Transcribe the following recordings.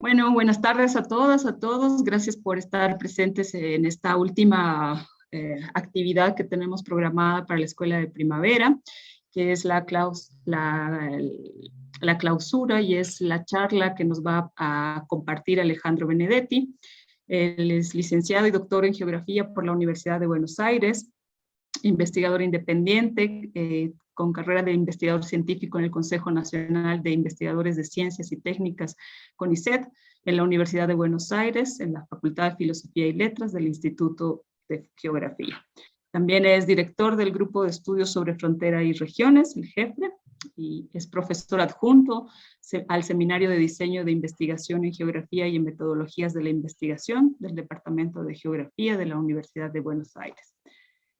Bueno, buenas tardes a todas, a todos. Gracias por estar presentes en esta última actividad que tenemos programada para la Escuela de Primavera, que es la clausura y es la charla que nos va a compartir Alejandro Benedetti. Él es licenciado y doctor en Geografía por la Universidad de Buenos Aires, investigador independiente, con carrera de investigador científico en el Consejo Nacional de Investigadores de Ciencias y Técnicas, CONICET, en la Universidad de Buenos Aires, en la Facultad de Filosofía y Letras del Instituto de Geografía. También es director del Grupo de Estudios sobre Frontera y Regiones, el GEFRE, y es profesor adjunto al Seminario de Diseño de Investigación en Geografía y en Metodologías de la Investigación del Departamento de Geografía de la Universidad de Buenos Aires.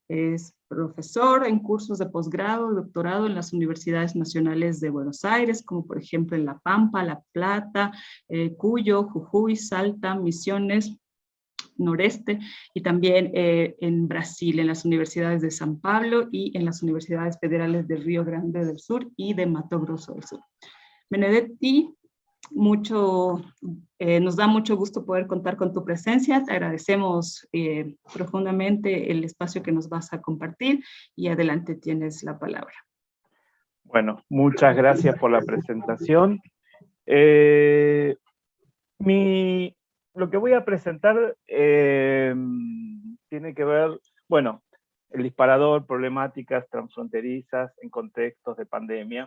Es profesor en cursos de posgrado y doctorado en las universidades nacionales de Buenos Aires, como por ejemplo en La Pampa, La Plata, Cuyo, Jujuy, Salta, Misiones, Noreste, y también en Brasil, en las universidades de San Pablo y en las universidades federales de Río Grande del Sur y de Mato Grosso del Sur. Benedetti, nos da mucho gusto poder contar con tu presencia. Te agradecemos profundamente el espacio que nos vas a compartir y adelante tienes la palabra. Bueno, muchas gracias por la presentación. Lo que voy a presentar tiene que ver, bueno, el disparador, problemáticas transfronterizas en contextos de pandemia.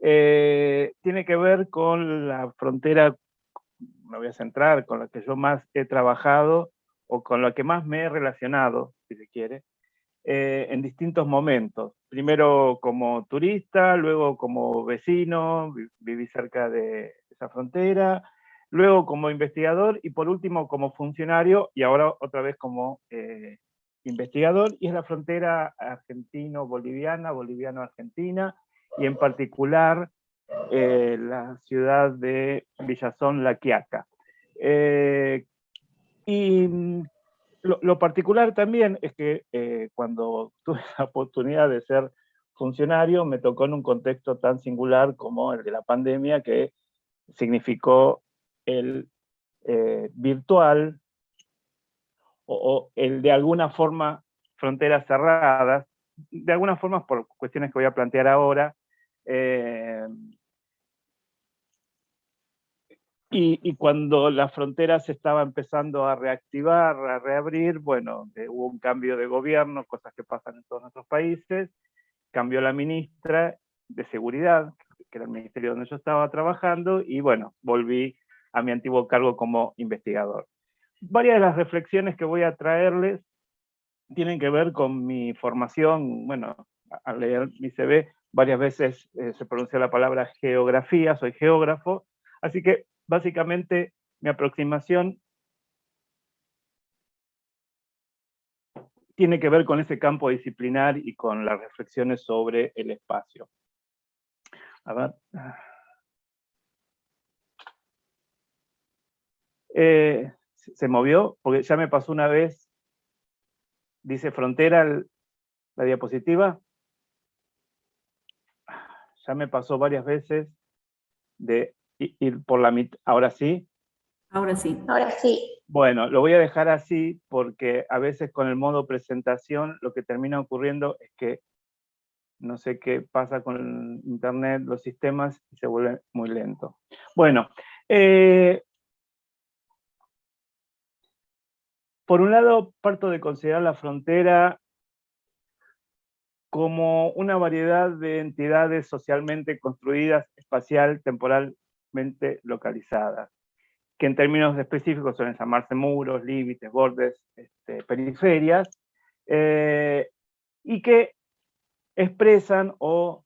Tiene que ver con la frontera, me voy a centrar, con la que yo más he trabajado o con la que más me he relacionado, si se quiere, en distintos momentos. Primero como turista, luego como vecino, viví cerca de esa frontera, luego como investigador y por último como funcionario y ahora otra vez como investigador, y es la frontera argentino-boliviana, boliviano-argentina, y en particular la ciudad de Villazón La Quiaca. Lo particular también es que cuando tuve la oportunidad de ser funcionario, me tocó en un contexto tan singular como el de la pandemia, que significó el virtual o el de alguna forma fronteras cerradas, de alguna forma por cuestiones que voy a plantear ahora, y cuando la frontera se estaba empezando a reactivar, a reabrir, bueno, hubo un cambio de gobierno, cosas que pasan en todos nuestros países, cambió la ministra de Seguridad, que era el ministerio donde yo estaba trabajando, y bueno, volví a mi antiguo cargo como investigador. Varias de las reflexiones que voy a traerles tienen que ver con mi formación. Bueno, al leer mi CV, varias veces se pronuncia la palabra geografía, soy geógrafo, así que básicamente mi aproximación tiene que ver con ese campo disciplinar y con las reflexiones sobre el espacio. A ver. ¿Se movió? Porque ya me pasó una vez, dice frontera la diapositiva. Ya me pasó varias veces de ir por la mitad. ¿Ahora sí? Ahora sí. Ahora sí. Bueno, lo voy a dejar así porque a veces con el modo presentación lo que termina ocurriendo es que no sé qué pasa con internet, los sistemas, y se vuelve muy lento. Bueno, por un lado parto de considerar la frontera como una variedad de entidades socialmente construidas, espacial, temporalmente localizadas, que en términos específicos suelen llamarse muros, límites, bordes, periferias, y que expresan o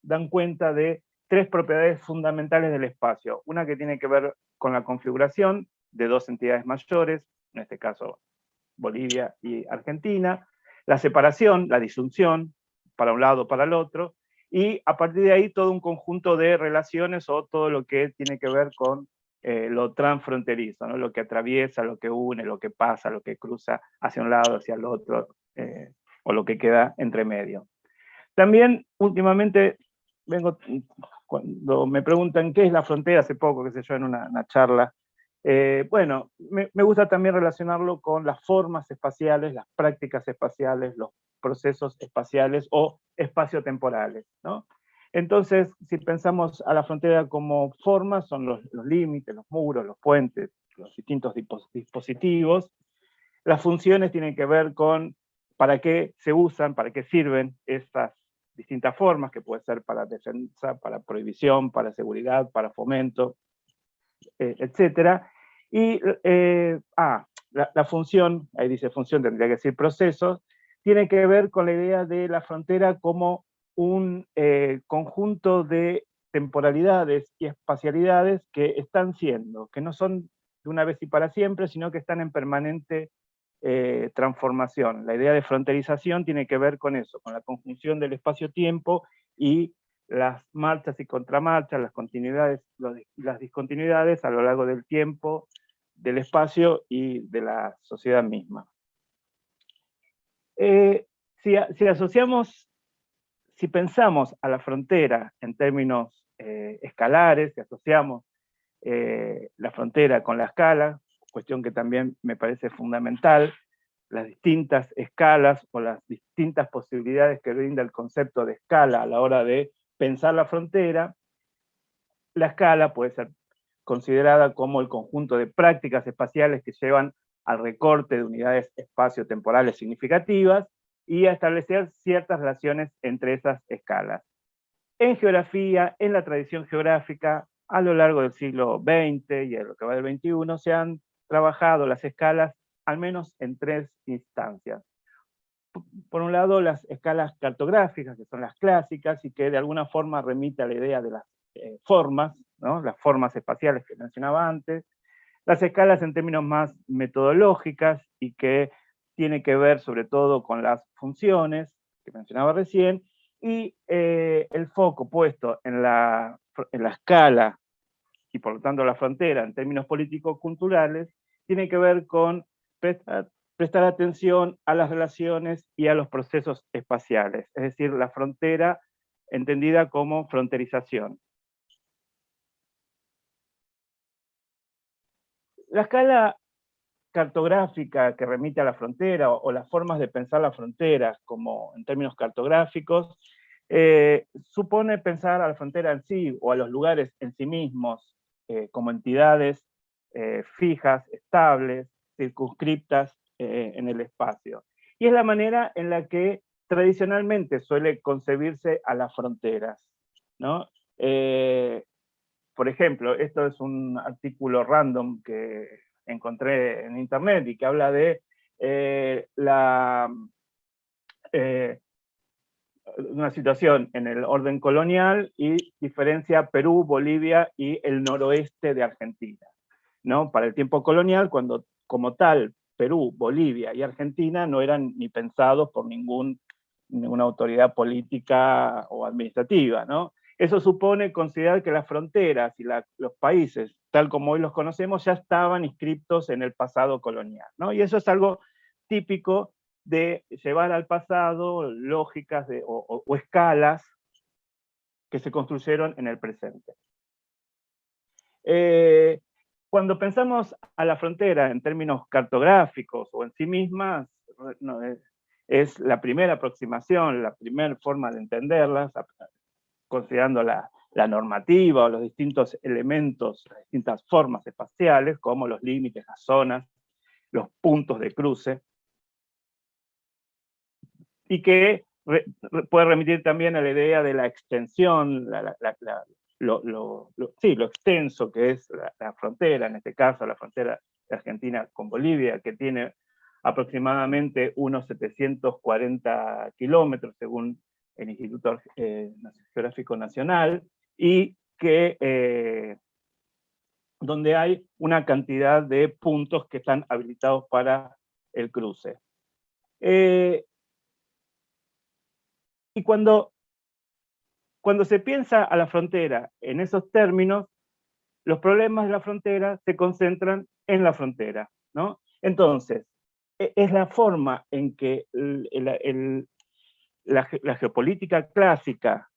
dan cuenta de tres propiedades fundamentales del espacio. Una que tiene que ver con la configuración de dos entidades mayores, en este caso Bolivia y Argentina, la separación, la disyunción, para un lado o para el otro, y a partir de ahí todo un conjunto de relaciones o todo lo que tiene que ver con lo transfronterizo, ¿no? Lo que atraviesa, lo que une, lo que pasa, lo que cruza hacia un lado, hacia el otro, o lo que queda entre medio. También últimamente vengo cuando me preguntan qué es la frontera, hace poco, qué sé yo, en una charla, bueno, me gusta también relacionarlo con las formas espaciales, las prácticas espaciales, los procesos espaciales o espaciotemporales, ¿no? Entonces, si pensamos a la frontera como formas, son los límites, los muros, los puentes, los distintos dispositivos. Las funciones tienen que ver con para qué se usan, para qué sirven estas distintas formas, que puede ser para defensa, para prohibición, para seguridad, para fomento, etcétera. Y la función, ahí dice función, tendría que decir procesos, tiene que ver con la idea de la frontera como un conjunto de temporalidades y espacialidades que están siendo, que no son de una vez y para siempre, sino que están en permanente transformación. La idea de fronterización tiene que ver con eso, con la conjunción del espacio-tiempo y las marchas y contramarchas, las continuidades, las discontinuidades a lo largo del tiempo, del espacio y de la sociedad misma. Si pensamos a la frontera en términos escalares, si asociamos la frontera con la escala, cuestión que también me parece fundamental, las distintas escalas o las distintas posibilidades que brinda el concepto de escala a la hora de pensar la frontera, la escala puede ser considerada como el conjunto de prácticas espaciales que llevan al recorte de unidades espacio-temporales significativas y a establecer ciertas relaciones entre esas escalas. En geografía, en la tradición geográfica, a lo largo del siglo XX y en lo que va del XXI, se han trabajado las escalas al menos en tres instancias. Por un lado, las escalas cartográficas, que son las clásicas y que de alguna forma remite a la idea de las formas, ¿no? Las formas espaciales que mencionaba antes. Las escalas en términos más metodológicas y que tiene que ver sobre todo con las funciones que mencionaba recién, y el foco puesto en la escala y por lo tanto la frontera en términos político-culturales tiene que ver con prestar atención a las relaciones y a los procesos espaciales, es decir, la frontera entendida como fronterización. La escala cartográfica que remite a la frontera o las formas de pensar las fronteras como en términos cartográficos supone pensar a la frontera en sí o a los lugares en sí mismos como entidades fijas, estables, circunscriptas en el espacio. Y es la manera en la que tradicionalmente suele concebirse a las fronteras, ¿no? Por ejemplo, esto es un artículo random que encontré en internet y que habla de una situación en el orden colonial y diferencia Perú, Bolivia y el noroeste de Argentina, ¿no? Para el tiempo colonial, cuando como tal Perú, Bolivia y Argentina no eran ni pensados por ninguna autoridad política o administrativa, ¿no? Eso supone considerar que las fronteras y los países, tal como hoy los conocemos, ya estaban inscriptos en el pasado colonial, ¿no? Y eso es algo típico de llevar al pasado lógicas o escalas que se construyeron en el presente. Cuando pensamos a la frontera en términos cartográficos o en sí mismas, no, es la primera aproximación, la primera forma de entenderlas, considerando la normativa o los distintos elementos, las distintas formas espaciales, como los límites, las zonas, los puntos de cruce, y que puede remitir también a la idea de la extensión, lo extenso que es la frontera, en este caso la frontera de Argentina con Bolivia, que tiene aproximadamente unos 740 kilómetros, según el Instituto Geográfico Nacional, y que donde hay una cantidad de puntos que están habilitados para el cruce. Y cuando se piensa a la frontera en esos términos, los problemas de la frontera se concentran en la frontera, ¿no? Entonces, es la forma en que la geopolítica clásica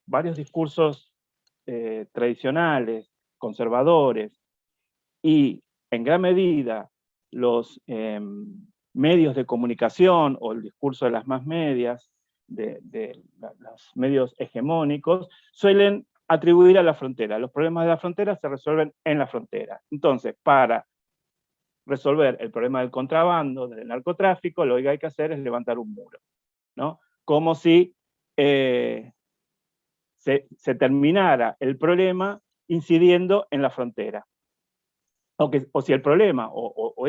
varios discursos tradicionales, conservadores, y en gran medida los medios de comunicación o el discurso de las más medias, de los medios hegemónicos, suelen atribuir a la frontera. Los problemas de la frontera se resuelven en la frontera. Entonces, para resolver el problema del contrabando, del narcotráfico, lo que hay que hacer es levantar un muro, ¿no? Como si se terminara el problema incidiendo en la frontera. O si el problema o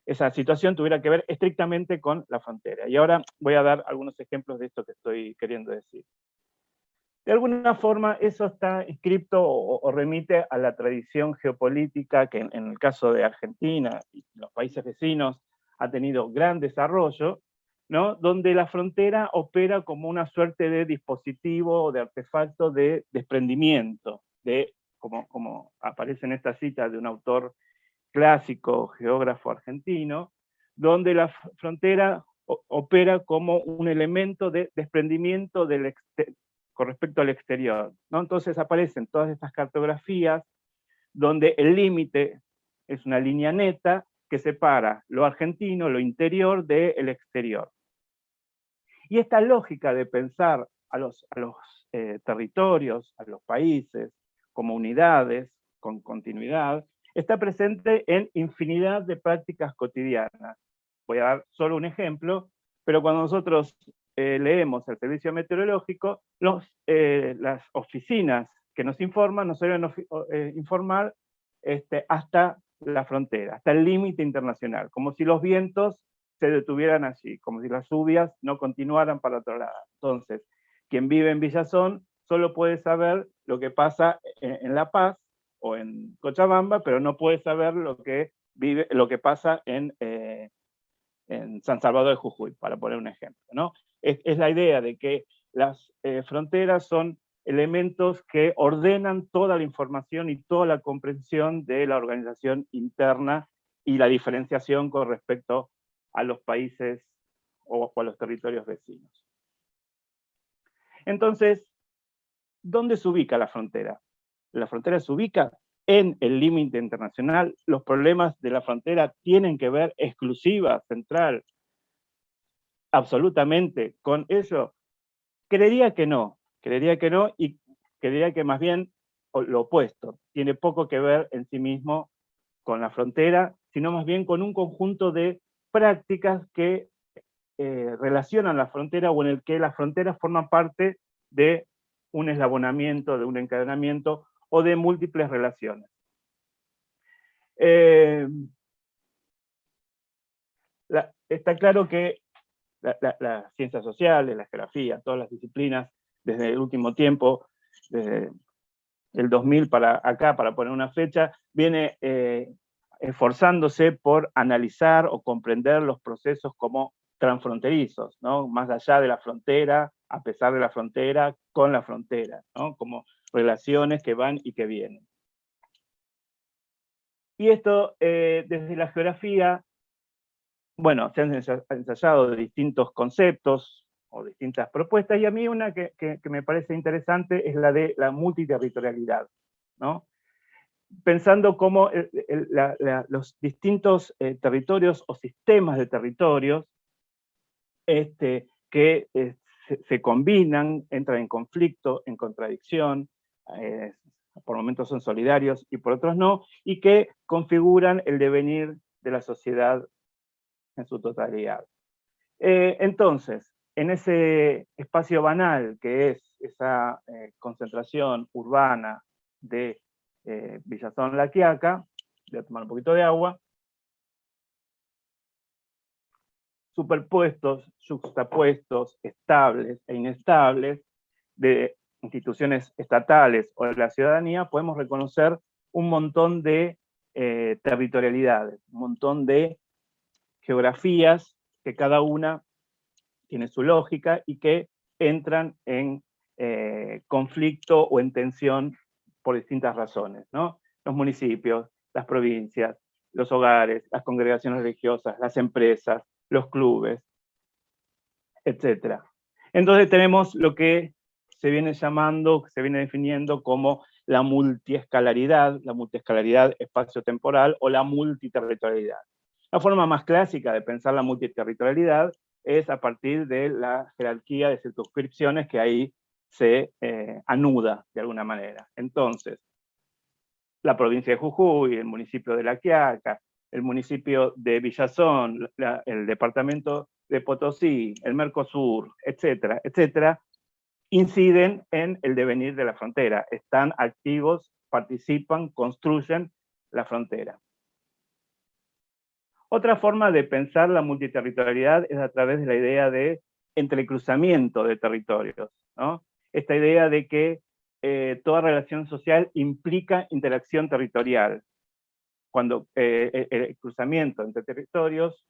esa situación tuviera que ver estrictamente con la frontera. Y ahora voy a dar algunos ejemplos de esto que estoy queriendo decir. De alguna forma eso está inscripto o remite a la tradición geopolítica que en el caso de Argentina y los países vecinos ha tenido gran desarrollo, ¿no? Donde la frontera opera como una suerte de dispositivo o de artefacto de desprendimiento, como aparece en esta cita de un autor clásico, geógrafo argentino, donde la frontera opera como un elemento de desprendimiento con respecto al exterior, ¿no? Entonces aparecen todas estas cartografías donde el límite es una línea neta que separa lo argentino, lo interior, del exterior. Y esta lógica de pensar a los territorios, a los países, como unidades, con continuidad, está presente en infinidad de prácticas cotidianas. Voy a dar solo un ejemplo, pero cuando nosotros leemos el servicio meteorológico, las oficinas que nos informan nos suelen informar hasta la frontera, hasta el límite internacional, como si los vientos se detuvieran allí, como si las lluvias no continuaran para otro lado. Entonces, quien vive en Villazón solo puede saber lo que pasa en La Paz o en Cochabamba, pero no puede saber lo que pasa en San Salvador de Jujuy, para poner un ejemplo, ¿no? Es la idea de que las fronteras son elementos que ordenan toda la información y toda la comprensión de la organización interna y la diferenciación con respecto a los países o a los territorios vecinos. Entonces, ¿dónde se ubica la frontera? La frontera se ubica en el límite internacional. Los problemas de la frontera tienen que ver exclusiva, central, absolutamente con eso. Creería que no y creería que más bien lo opuesto. Tiene poco que ver en sí mismo con la frontera, sino más bien con un conjunto de prácticas que relacionan la frontera o en el que las fronteras forman parte de un eslabonamiento, de un encadenamiento o de múltiples relaciones. Está claro que las ciencias sociales, la geografía, todas las disciplinas, desde el último tiempo, desde el 2000 para acá, para poner una fecha, viene esforzándose por analizar o comprender los procesos como transfronterizos, ¿no? Más allá de la frontera, a pesar de la frontera, con la frontera, ¿no? Como relaciones que van y que vienen. Y esto, desde la geografía, bueno, se han ensayado distintos conceptos o distintas propuestas, y a mí una que me parece interesante es la de la multiterritorialidad, ¿no? Pensando cómo los distintos territorios o sistemas de territorios que se combinan, entran en conflicto, en contradicción, por momentos son solidarios y por otros no, y que configuran el devenir de la sociedad en su totalidad. Entonces, en ese espacio banal que es esa concentración urbana de Villazón La Quiaca, voy a tomar un poquito de agua, superpuestos, juxtapuestos, estables e inestables de instituciones estatales o de la ciudadanía, podemos reconocer un montón de territorialidades, un montón de geografías que cada una tiene su lógica y que entran en conflicto o en tensión por distintas razones, ¿no? Los municipios, las provincias, los hogares, las congregaciones religiosas, las empresas, los clubes, etc. Entonces tenemos lo que se viene definiendo como la multiescalaridad espacio-temporal o la multiterritorialidad. La forma más clásica de pensar la multiterritorialidad es a partir de la jerarquía de circunscripciones que ahí se anuda de alguna manera. Entonces, la provincia de Jujuy, el municipio de La Quiaca, el municipio de Villazón, el departamento de Potosí, el Mercosur, etcétera, etcétera, inciden en el devenir de la frontera, están activos, participan, construyen la frontera. Otra forma de pensar la multiterritorialidad es a través de la idea de entrecruzamiento de territorios, ¿no? Esta idea de que toda relación social implica interacción territorial. Cuando el cruzamiento entre territorios,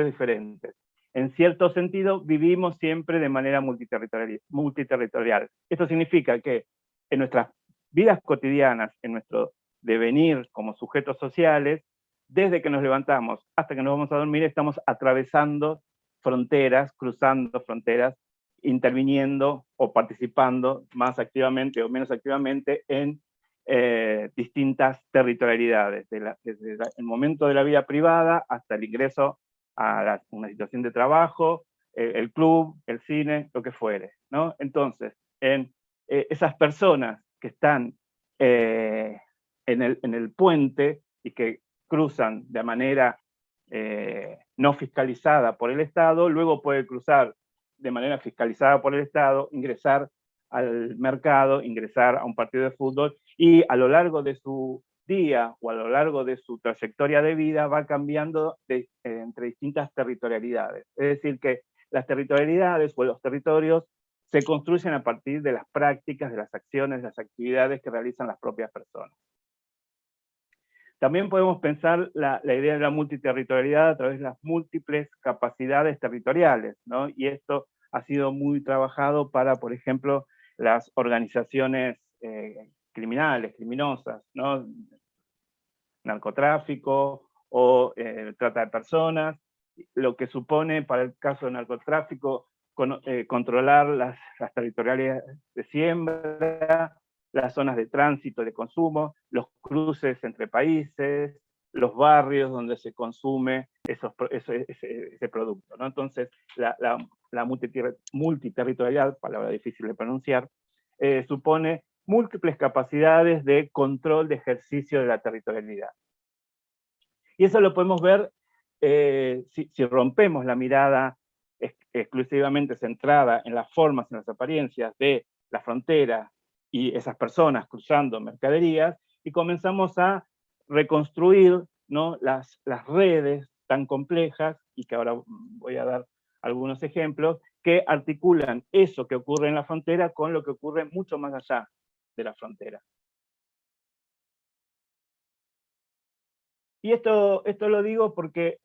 diferentes. En cierto sentido, vivimos siempre de manera multiterritorial. Esto significa que en nuestras vidas cotidianas, en nuestro devenir como sujetos sociales, desde que nos levantamos hasta que nos vamos a dormir, estamos atravesando fronteras, cruzando fronteras, interviniendo o participando más activamente o menos activamente en distintas territorialidades, desde el momento de la vida privada hasta el ingreso a una situación de trabajo, el club, el cine, lo que fuere, ¿no? Entonces, esas personas que están en el puente y que cruzan de manera no fiscalizada por el Estado, luego puede cruzar de manera fiscalizada por el Estado, ingresar al mercado, ingresar a un partido de fútbol, y a lo largo de su día o a lo largo de su trayectoria de vida va cambiando entre distintas territorialidades. Es decir, que las territorialidades o los territorios se construyen a partir de las prácticas, de las acciones, de las actividades que realizan las propias personas. También podemos pensar la idea de la multiterritorialidad a través de las múltiples capacidades territoriales, ¿no? Y esto ha sido muy trabajado para, por ejemplo, las organizaciones criminales, criminosas, ¿no? Narcotráfico o trata de personas, lo que supone para el caso del narcotráfico controlar las territorialidades de siembra, las zonas de tránsito y de consumo, los cruces entre países, los barrios donde se consume ese producto, ¿no? Entonces, la multiterritorialidad, palabra difícil de pronunciar, supone múltiples capacidades de control de ejercicio de la territorialidad. Y eso lo podemos ver si rompemos la mirada exclusivamente centrada en las formas, en las apariencias de la frontera y esas personas cruzando mercaderías, y comenzamos a reconstruir, ¿no?, las redes tan complejas, y que ahora voy a dar algunos ejemplos, que articulan eso que ocurre en la frontera con lo que ocurre mucho más allá de la frontera. Y esto lo digo porque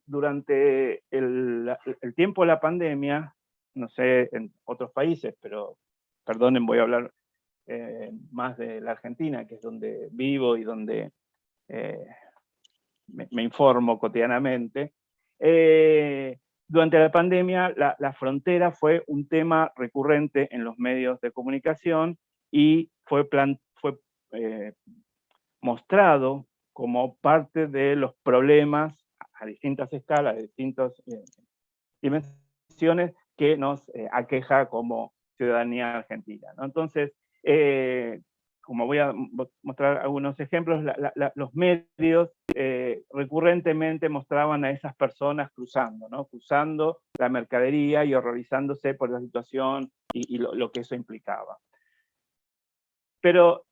durante el tiempo de la pandemia, no sé en otros países, pero perdonen, voy a hablar más de la Argentina, que es donde vivo y donde me informo cotidianamente. Durante la pandemia, la frontera fue un tema recurrente en los medios de comunicación y fue mostrado como parte de los problemas a distintas escalas, de distintas dimensiones que nos aqueja como ciudadanía argentina, ¿no? Entonces, como voy a mostrar algunos ejemplos, los medios recurrentemente mostraban a esas personas cruzando, ¿no? Cruzando la mercadería y horrorizándose por la situación y lo que eso implicaba. Pero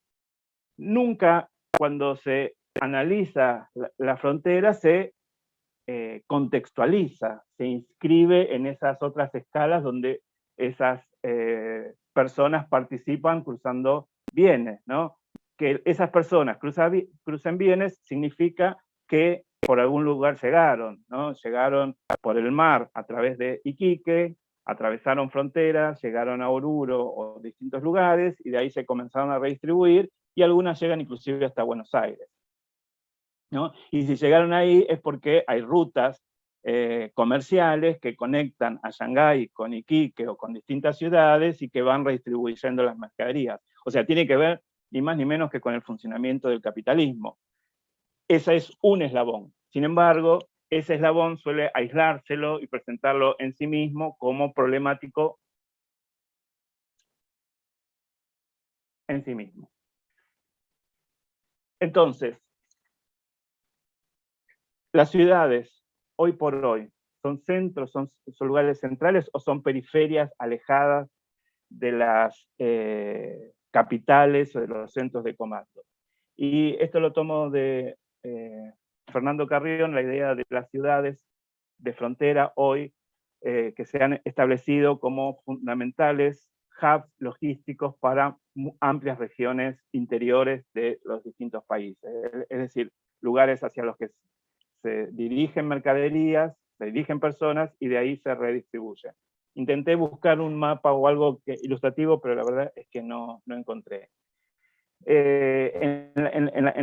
nunca, cuando se analiza la frontera, se contextualiza, se inscribe en esas otras escalas donde esas personas participan cruzando bienes, ¿no? Que esas personas crucen bienes significa que por algún lugar llegaron, ¿no? Llegaron por el mar a través de Iquique, atravesaron fronteras, llegaron a Oruro o distintos lugares, y de ahí se comenzaron a redistribuir, y algunas llegan inclusive hasta Buenos Aires, ¿no? Y si llegaron ahí es porque hay rutas comerciales que conectan a Shanghái con Iquique o con distintas ciudades y que van redistribuyendo las mercaderías. O sea, tiene que ver ni más ni menos que con el funcionamiento del capitalismo. Ese es un eslabón. Sin embargo, ese eslabón suele aislárselo y presentarlo en sí mismo como problemático en sí mismo. Entonces, las ciudades, hoy por hoy, ¿son centros, son lugares centrales o son periferias alejadas de las capitales o de los centros de comando? Y esto lo tomo de Fernando Carrión, la idea de las ciudades de frontera hoy que se han establecido como fundamentales hubs logísticos para amplias regiones interiores de los distintos países. Es decir, lugares hacia los que se dirigen mercaderías, se dirigen personas y de ahí se redistribuyen. Intenté buscar un mapa o algo ilustrativo, pero la verdad es que no encontré. En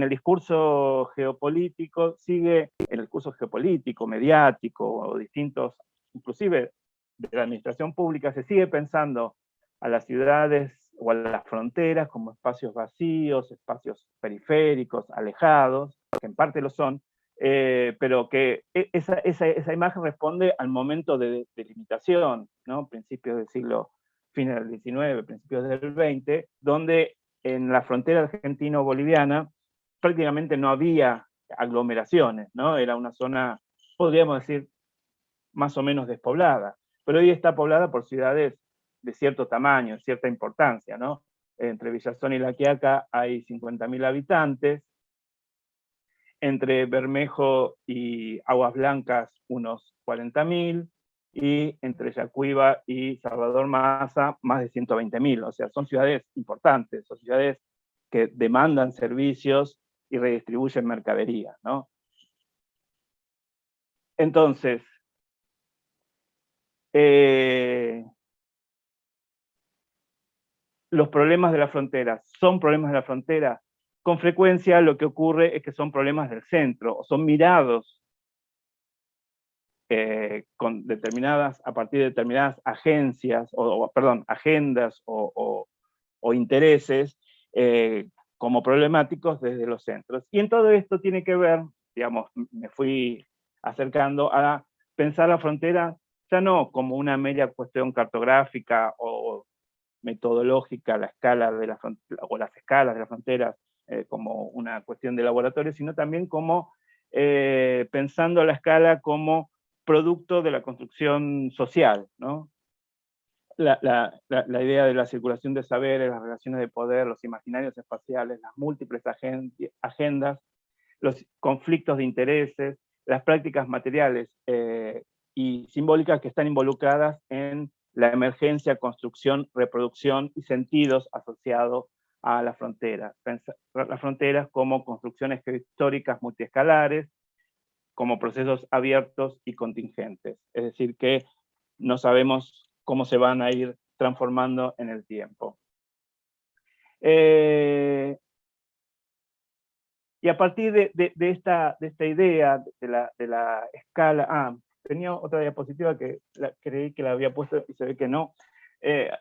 el discurso geopolítico sigue, en el discurso geopolítico, mediático, o distintos, inclusive de la administración pública, se sigue pensando a las ciudades o a las fronteras como espacios vacíos, espacios periféricos, alejados, que en parte lo son, pero que esa imagen responde al momento de limitación, ¿no? Principios del siglo, fines del XIX, principios del XX, donde en la frontera argentino-boliviana prácticamente no había aglomeraciones, ¿no? Era una zona, podríamos decir, más o menos despoblada, pero hoy está poblada por ciudades de cierto tamaño, cierta importancia, ¿no? Entre Villazón y La Quiaca hay 50.000 habitantes, entre Bermejo y Aguas Blancas unos 40.000, y entre Yacuiba y Salvador Maza más de 120.000. O sea, son ciudades importantes, son ciudades que demandan servicios y redistribuyen mercadería, ¿no? Entonces, los problemas de la frontera, ¿son problemas de la frontera? Con frecuencia lo que ocurre es que son problemas del centro, o son mirados a partir de determinadas agencias, agendas o intereses como problemáticos desde los centros. Y en todo esto tiene que ver, digamos, me fui acercando a pensar la frontera ya no como una mera cuestión cartográfica o metodológica, la escala de la frontera, o las escalas de las fronteras como una cuestión de laboratorio, sino también como pensando la escala como producto de la construcción social, ¿no? La idea de la circulación de saberes, las relaciones de poder, los imaginarios espaciales, las múltiples agendas, los conflictos de intereses, las prácticas materiales y simbólicas que están involucradas en la emergencia, construcción, reproducción y sentidos asociados a la frontera. Las fronteras como construcciones históricas multiescalares, como procesos abiertos y contingentes. Es decir, que no sabemos cómo se van a ir transformando en el tiempo. Y a partir de esta idea, de la escala, tenía otra diapositiva que creí que la había puesto y se ve que no.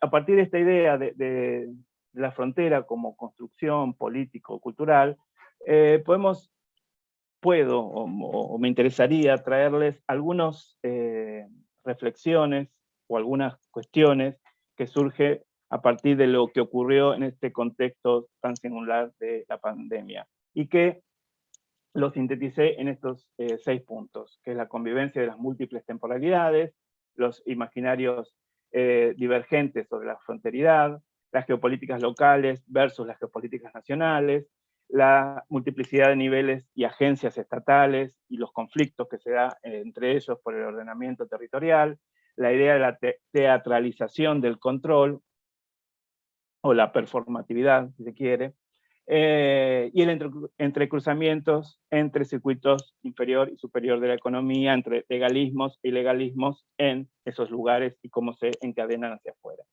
A partir de esta idea de la frontera como construcción político-cultural, puedo o me interesaría traerles algunas reflexiones o algunas cuestiones que surgen a partir de lo que ocurrió en este contexto tan singular de la pandemia, y que lo sinteticé en estos 6 puntos, que es la convivencia de las múltiples temporalidades, los imaginarios divergentes sobre la fronteridad, las geopolíticas locales versus las geopolíticas nacionales, la multiplicidad de niveles y agencias estatales y los conflictos que se da entre ellos por el ordenamiento territorial, la idea de la teatralización del control, o la performatividad, si se quiere, y el entrecruzamientos entre circuitos inferior y superior de la economía, entre legalismos e ilegalismos en esos lugares y cómo se encadenan hacia afuera.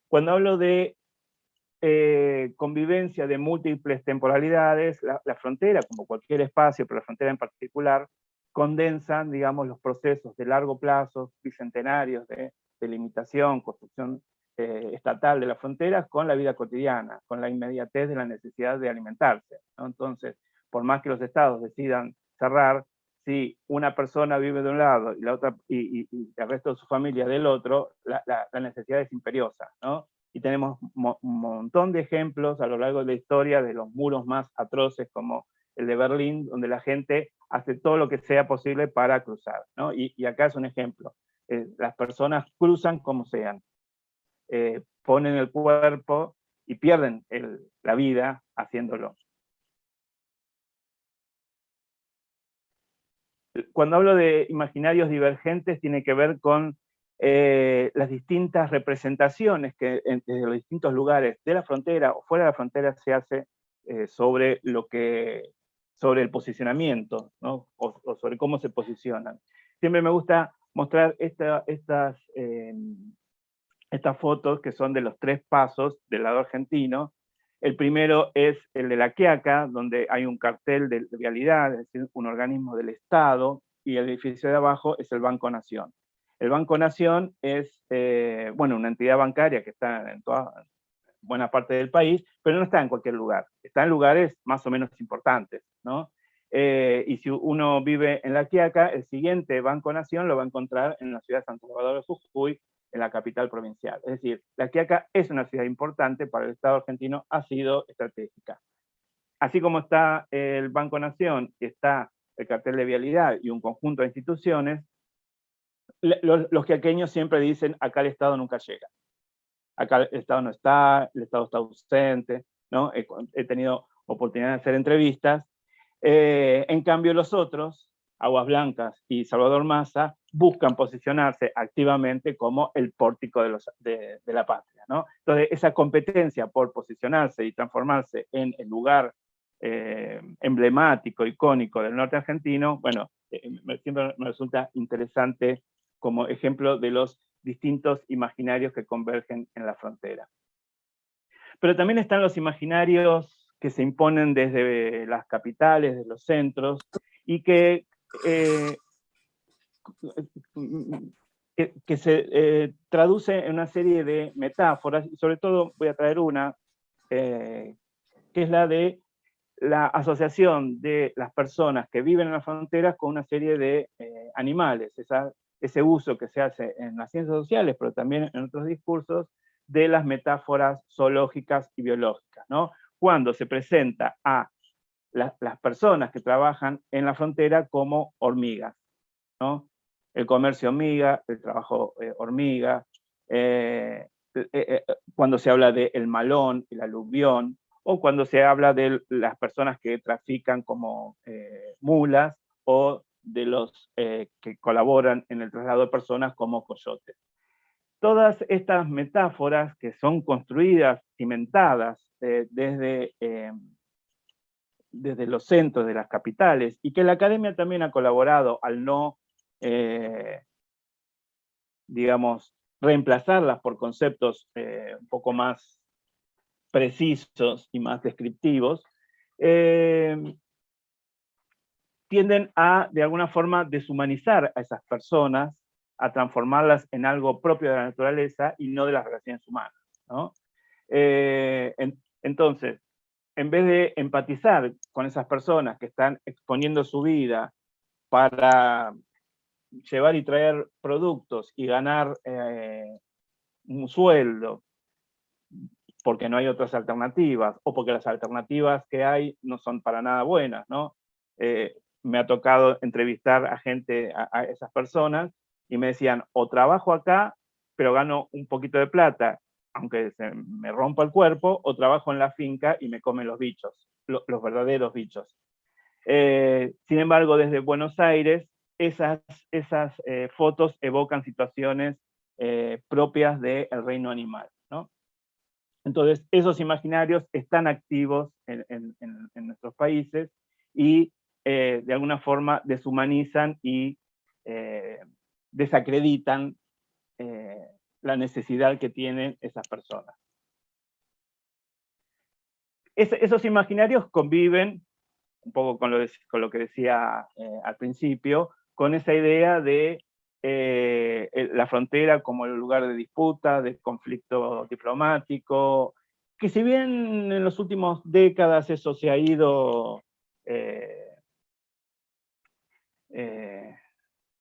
Cuando hablo de convivencia de múltiples temporalidades, la frontera, como cualquier espacio, pero la frontera en particular, condensan, digamos, los procesos de largo plazo, bicentenarios de delimitación, construcción estatal de las fronteras con la vida cotidiana, con la inmediatez de la necesidad de alimentarse, ¿no? Entonces, por más que los estados decidan cerrar, si una persona vive de un lado y, la otra, y el resto de su familia del otro, la necesidad es imperiosa, ¿no? Y tenemos un montón de ejemplos a lo largo de la historia de los muros más atroces, como el de Berlín, donde la gente hace todo lo que sea posible para cruzar, ¿no? Y acá es un ejemplo. Las personas cruzan como sean, ponen el cuerpo y pierden la vida haciéndolo. Cuando hablo de imaginarios divergentes, tiene que ver con las distintas representaciones que desde los distintos lugares de la frontera o fuera de la frontera se hace sobre el posicionamiento, ¿no? o sobre cómo se posicionan. Siempre me gusta mostrar estas fotos que son de los 3 pasos del lado argentino. El primero es el de La Quiaca, donde hay un cartel de vialidad, es decir, un organismo del Estado, y el edificio de abajo es el Banco Nación. El Banco Nación es, bueno, una entidad bancaria que está en buena parte del país, pero no está en cualquier lugar, está en lugares más o menos importantes, ¿no? Y si uno vive en La Quiaca, el siguiente Banco Nación lo va a encontrar en la ciudad de San Salvador de Jujuy, en la capital provincial. Es decir, La Quiaca es una ciudad importante para el Estado argentino, ha sido estratégica. Así como está el Banco Nación, está el cartel de vialidad y un conjunto de instituciones, los quiaqueños siempre dicen, acá el Estado nunca llega. Acá el Estado no está, el Estado está ausente, ¿no? He tenido oportunidad de hacer entrevistas. En cambio los otros, Aguas Blancas y Salvador Massa, buscan posicionarse activamente como el pórtico de la patria, ¿no? Entonces, esa competencia por posicionarse y transformarse en el lugar emblemático, icónico del norte argentino, bueno, siempre me resulta interesante como ejemplo de los distintos imaginarios que convergen en la frontera. Pero también están los imaginarios que se imponen desde las capitales, de los centros, y que se traduce en una serie de metáforas, y sobre todo voy a traer una, que es la de la asociación de las personas que viven en las fronteras con una serie de animales, ese uso que se hace en las ciencias sociales, pero también en otros discursos, de las metáforas zoológicas y biológicas, ¿no? Cuando se presenta a las personas que trabajan en la frontera como hormigas, ¿no? El comercio hormiga, el trabajo hormiga, cuando se habla del malón, el aluvión, o cuando se habla de las personas que trafican como mulas, o de los que colaboran en el traslado de personas como coyotes. Todas estas metáforas que son construidas, cimentadas desde los centros de las capitales, y que la academia también ha colaborado al no, digamos, reemplazarlas por conceptos un poco más precisos y más descriptivos, tienden a, de alguna forma, deshumanizar a esas personas, a transformarlas en algo propio de la naturaleza y no de las relaciones humanas, ¿no? Entonces, en vez de empatizar con esas personas que están exponiendo su vida para llevar y traer productos y ganar un sueldo, porque no hay otras alternativas, o porque las alternativas que hay no son para nada buenas, ¿no? Me ha tocado entrevistar a gente, a esas personas, y me decían, o trabajo acá, pero gano un poquito de plata, aunque se me rompa el cuerpo, o trabajo en la finca y me comen los bichos, los verdaderos bichos. Sin embargo, desde Buenos Aires, esas fotos evocan situaciones propias del reino animal, ¿no? Entonces, esos imaginarios están activos en nuestros países y de alguna forma deshumanizan y desacreditan la necesidad que tienen esas personas. Esos imaginarios conviven un poco con lo que decía al principio, con esa idea de la frontera como el lugar de disputa, de conflicto diplomático, que si bien en las últimas décadas eso se ha ido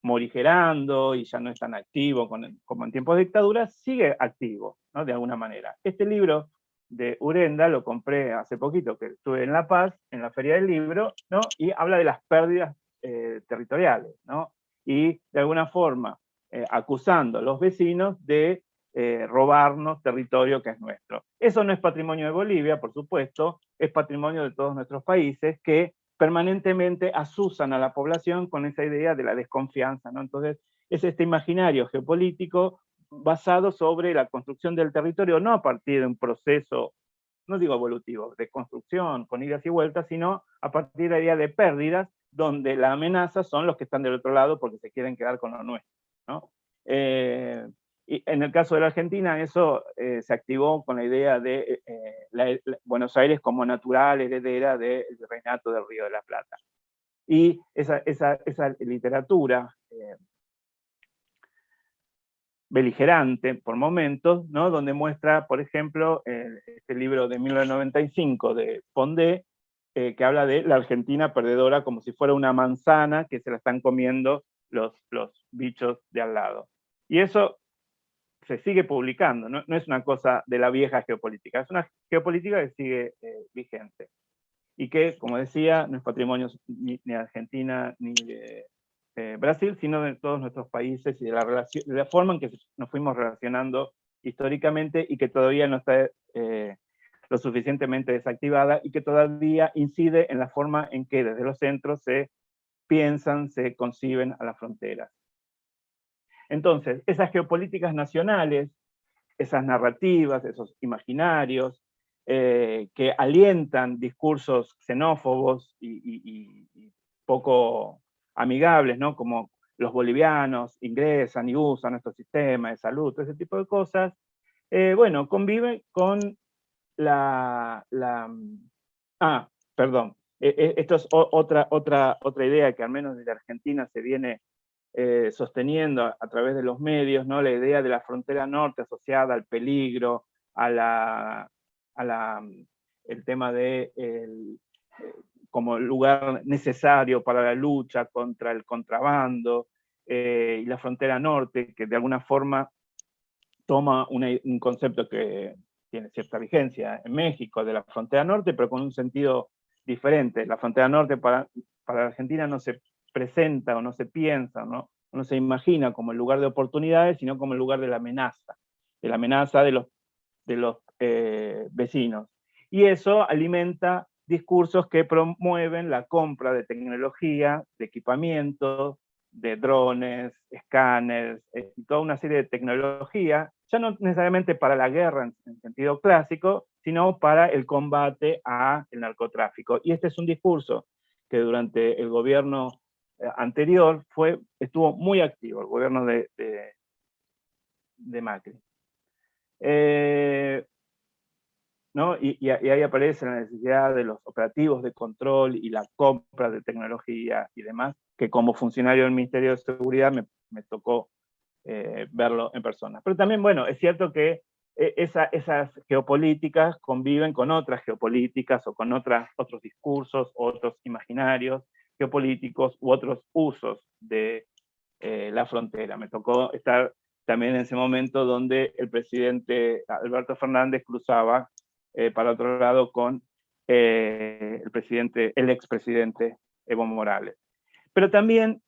morigerando y ya no es tan activo como en tiempos de dictadura, sigue activo, ¿no? De alguna manera. Este libro de Urenda lo compré hace poquito, que estuve en La Paz, en la Feria del Libro, ¿no? Y habla de las pérdidas territoriales, ¿no? Y de alguna forma acusando a los vecinos de robarnos territorio que es nuestro. Eso no es patrimonio de Bolivia, por supuesto, es patrimonio de todos nuestros países que permanentemente asusan a la población con esa idea de la desconfianza, ¿no? Entonces, es este imaginario geopolítico basado sobre la construcción del territorio, no a partir de un proceso, no digo evolutivo, de construcción con idas y vueltas, sino a partir de la idea de pérdidas, donde la amenaza son los que están del otro lado porque se quieren quedar con lo nuestro, ¿no? Y en el caso de la Argentina, eso se activó con la idea de Buenos Aires como natural heredera del Virreinato del Río de la Plata. Y esa literatura beligerante por momentos, ¿no? Donde muestra, por ejemplo, este libro de 1995 de Pondé, que habla de la Argentina perdedora como si fuera una manzana que se la están comiendo los bichos de al lado. Y eso se sigue publicando, no es una cosa de la vieja geopolítica, es una geopolítica que sigue vigente. Y que, como decía, no es patrimonio ni de Argentina ni de Brasil, sino de todos nuestros países y de la forma en que nos fuimos relacionando históricamente y que todavía no está lo suficientemente desactivada y que todavía incide en la forma en que desde los centros se piensan, se conciben a las fronteras. Entonces, esas geopolíticas nacionales, esas narrativas, esos imaginarios, que alientan discursos xenófobos y poco amigables, ¿no? Como los bolivianos ingresan y usan nuestro sistema de salud, todo ese tipo de cosas, bueno, convive con perdón, esto es otra idea que al menos desde Argentina se viene sosteniendo a través de los medios, ¿no? La idea de la frontera norte asociada al peligro, el tema de como lugar necesario para la lucha contra el contrabando, y la frontera norte, que de alguna forma toma un concepto que tiene cierta vigencia en México, de la frontera norte, pero con un sentido diferente. La frontera norte para la Argentina no se presenta o no se piensa, ¿no? No se imagina como el lugar de oportunidades, sino como el lugar de la amenaza de los vecinos. Y eso alimenta discursos que promueven la compra de tecnología, de equipamiento, de drones, escáneres, y toda una serie de tecnología, ya no necesariamente para la guerra en sentido clásico, sino para el combate al narcotráfico. Y este es un discurso que durante el gobierno anterior estuvo muy activo, el gobierno de Macri. ¿No? Y ahí aparece la necesidad de los operativos de control y la compra de tecnología y demás, que como funcionario del Ministerio de Seguridad me tocó verlo en persona. Pero también, bueno, es cierto que esas geopolíticas conviven con otras geopolíticas o con otros discursos, otros imaginarios geopolíticos u otros usos de la frontera. Me tocó estar también en ese momento donde el presidente Alberto Fernández cruzaba para otro lado con el expresidente Evo Morales. Pero también,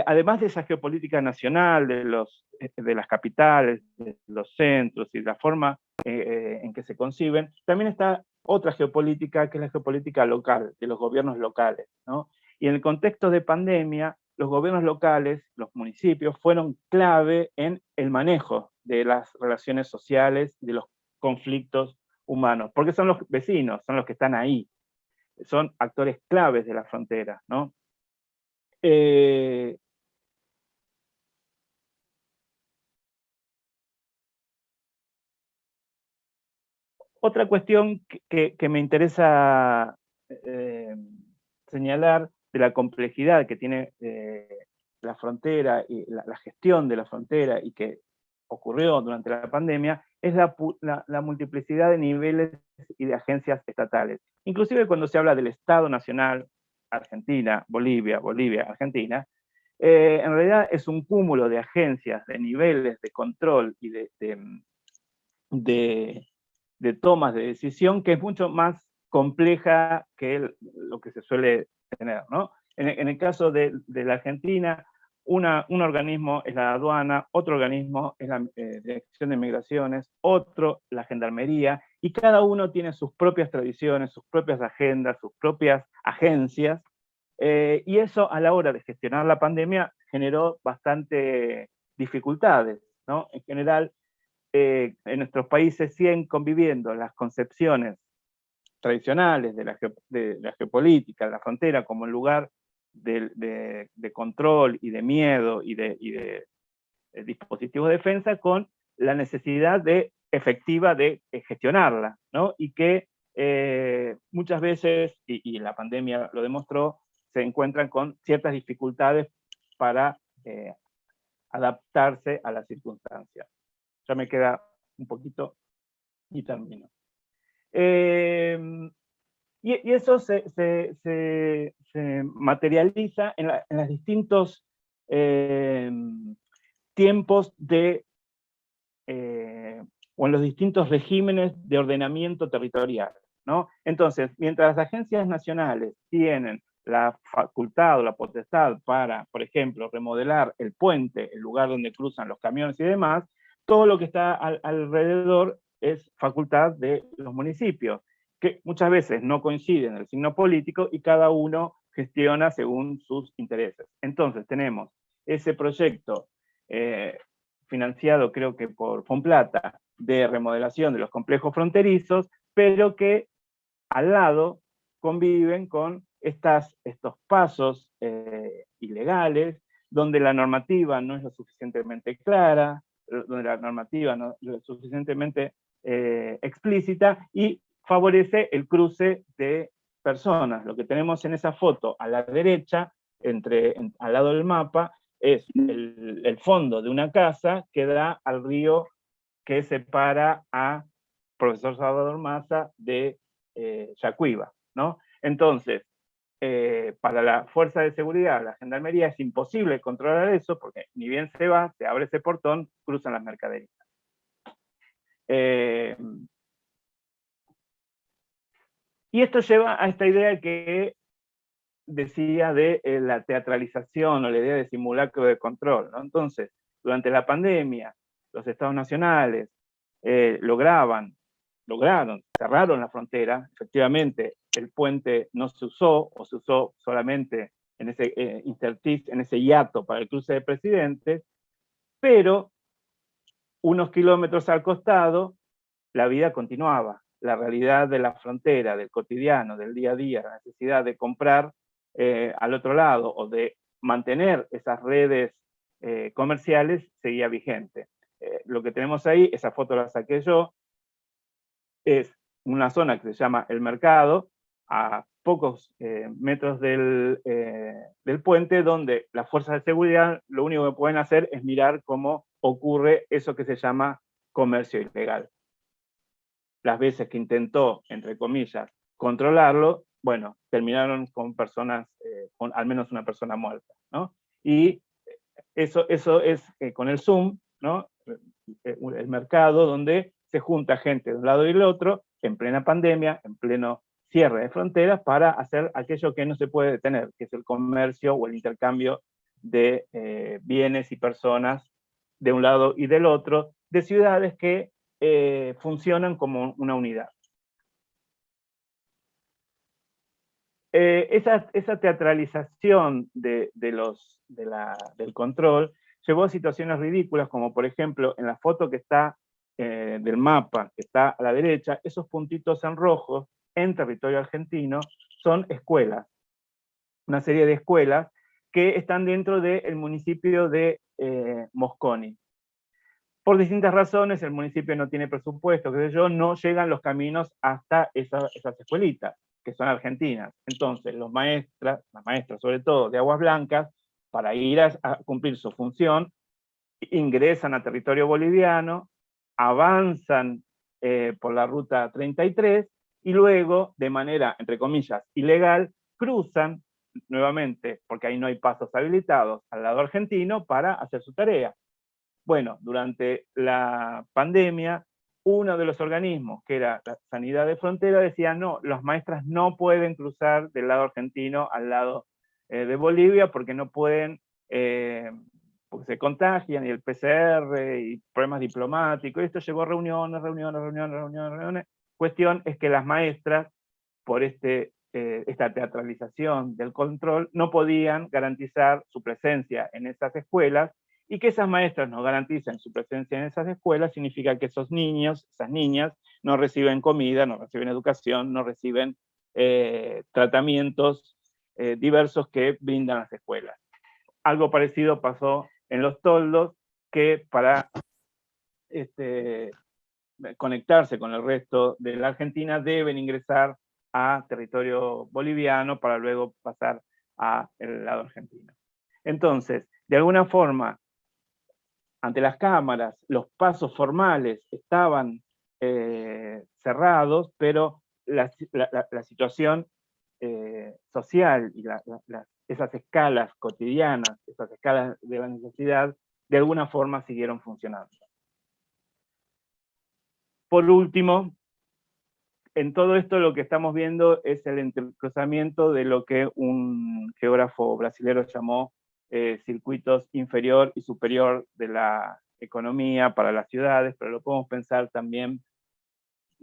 además de esa geopolítica nacional, de las capitales, de los centros y de la forma en que se conciben, también está otra geopolítica, que es la geopolítica local, de los gobiernos locales, ¿no? Y en el contexto de pandemia, los gobiernos locales, los municipios, fueron clave en el manejo de las relaciones sociales, de los conflictos humanos, porque son los vecinos, son los que están ahí, son actores claves de la frontera, ¿no? Otra cuestión que me interesa señalar de la complejidad que tiene la frontera y la gestión de la frontera y que ocurrió durante la pandemia, es la multiplicidad de niveles y de agencias estatales. Inclusive cuando se habla del Estado Nacional, Argentina, Bolivia, Bolivia, Argentina, en realidad es un cúmulo de agencias, de niveles de control y de tomas de decisión que es mucho más compleja que lo que se suele tener, ¿no? En el caso de la Argentina, un organismo es la aduana, otro organismo es la Dirección de Migraciones, otro la Gendarmería, y cada uno tiene sus propias tradiciones, sus propias agendas, sus propias agencias, y eso a la hora de gestionar la pandemia generó bastante dificultades, ¿no? En general, en nuestros países siguen conviviendo las concepciones tradicionales de la geopolítica, de la frontera, como el lugar de control y de miedo y de dispositivos de defensa, con la necesidad efectiva de gestionarla, ¿no? Y que muchas veces, y la pandemia lo demostró, se encuentran con ciertas dificultades para adaptarse a las circunstancias. Ya me queda un poquito y termino. Y eso se materializa en los distintos tiempos o en los distintos regímenes de ordenamiento territorial, ¿no? Entonces, mientras las agencias nacionales tienen la facultad o la potestad para, por ejemplo, remodelar el puente, el lugar donde cruzan los camiones y demás, todo lo que está alrededor es facultad de los municipios, que muchas veces no coinciden en el signo político y cada uno gestiona según sus intereses. Entonces tenemos ese proyecto financiado creo que por Fomplata, de remodelación de los complejos fronterizos, pero que al lado conviven con estos pasos ilegales, donde la normativa no es lo suficientemente clara, donde la normativa no es lo suficientemente explícita, y favorece el cruce de personas. Lo que tenemos en esa foto a la derecha, al lado del mapa, es el fondo de una casa que da al río que separa a Profesor Salvador Maza de Yacuiba, ¿no? Entonces, para la fuerza de seguridad, la gendarmería, es imposible controlar eso, porque ni bien se va, se abre ese portón, cruzan las mercaderías. Y esto lleva a esta idea que decía de la teatralización o la idea de simulacro de control, ¿no? Entonces, durante la pandemia, los estados nacionales lograron, cerraron la frontera, efectivamente el puente no se usó, o se usó solamente en ese intersticio, en ese hiato para el cruce de presidentes, pero unos kilómetros al costado la vida continuaba. La realidad de la frontera, del cotidiano, del día a día, la necesidad de comprar al otro lado o de mantener esas redes comerciales seguía vigente. Lo que tenemos ahí, esa foto la saqué yo, es una zona que se llama El Mercado, a pocos metros del puente, donde las fuerzas de seguridad lo único que pueden hacer es mirar cómo ocurre eso que se llama comercio ilegal. Las veces que intentó, entre comillas, controlarlo, bueno, terminaron con personas, con al menos una persona muerta, ¿no? Y eso es con el Zoom, ¿no? El mercado donde se junta gente de un lado y del otro, en plena pandemia, en pleno cierre de fronteras, para hacer aquello que no se puede detener, que es el comercio o el intercambio de bienes y personas de un lado y del otro, de ciudades que funcionan como una unidad. Esa teatralización del control llevó a situaciones ridículas, como por ejemplo en la foto que está del mapa, que está a la derecha, esos puntitos en rojo en territorio argentino son escuelas, una serie de escuelas que están dentro del municipio de Mosconi. Por distintas razones, el municipio no tiene presupuesto, qué sé yo, no llegan los caminos hasta esas escuelitas. que son argentinas. Entonces, las maestras sobre todo de Aguas Blancas, para ir a cumplir su función, ingresan a territorio boliviano, avanzan por la ruta 33, y luego, de manera, entre comillas, ilegal, cruzan nuevamente, porque ahí no hay pasos habilitados, al lado argentino para hacer su tarea. Bueno, durante la pandemia, uno de los organismos, que era la Sanidad de Frontera, decía, no, las maestras no pueden cruzar del lado argentino al lado de Bolivia, porque no pueden, porque se contagian, y el PCR, y problemas diplomáticos, y esto llevó a reuniones. Cuestión es que las maestras, por esta teatralización del control, no podían garantizar su presencia en esas escuelas, y que esas maestras no garanticen su presencia en esas escuelas significa que esos niños, esas niñas, no reciben comida, no reciben educación, no reciben tratamientos diversos que brindan las escuelas. Algo parecido pasó en Los Toldos, que para conectarse con el resto de la Argentina deben ingresar a territorio boliviano para luego pasar al lado argentino. Entonces, de alguna forma, ante las cámaras, los pasos formales estaban cerrados, pero la situación social y esas escalas cotidianas, esas escalas de la necesidad, de alguna forma siguieron funcionando. Por último, en todo esto lo que estamos viendo es el entrecruzamiento de lo que un geógrafo brasileño llamó circuitos inferior y superior de la economía para las ciudades, pero lo podemos pensar también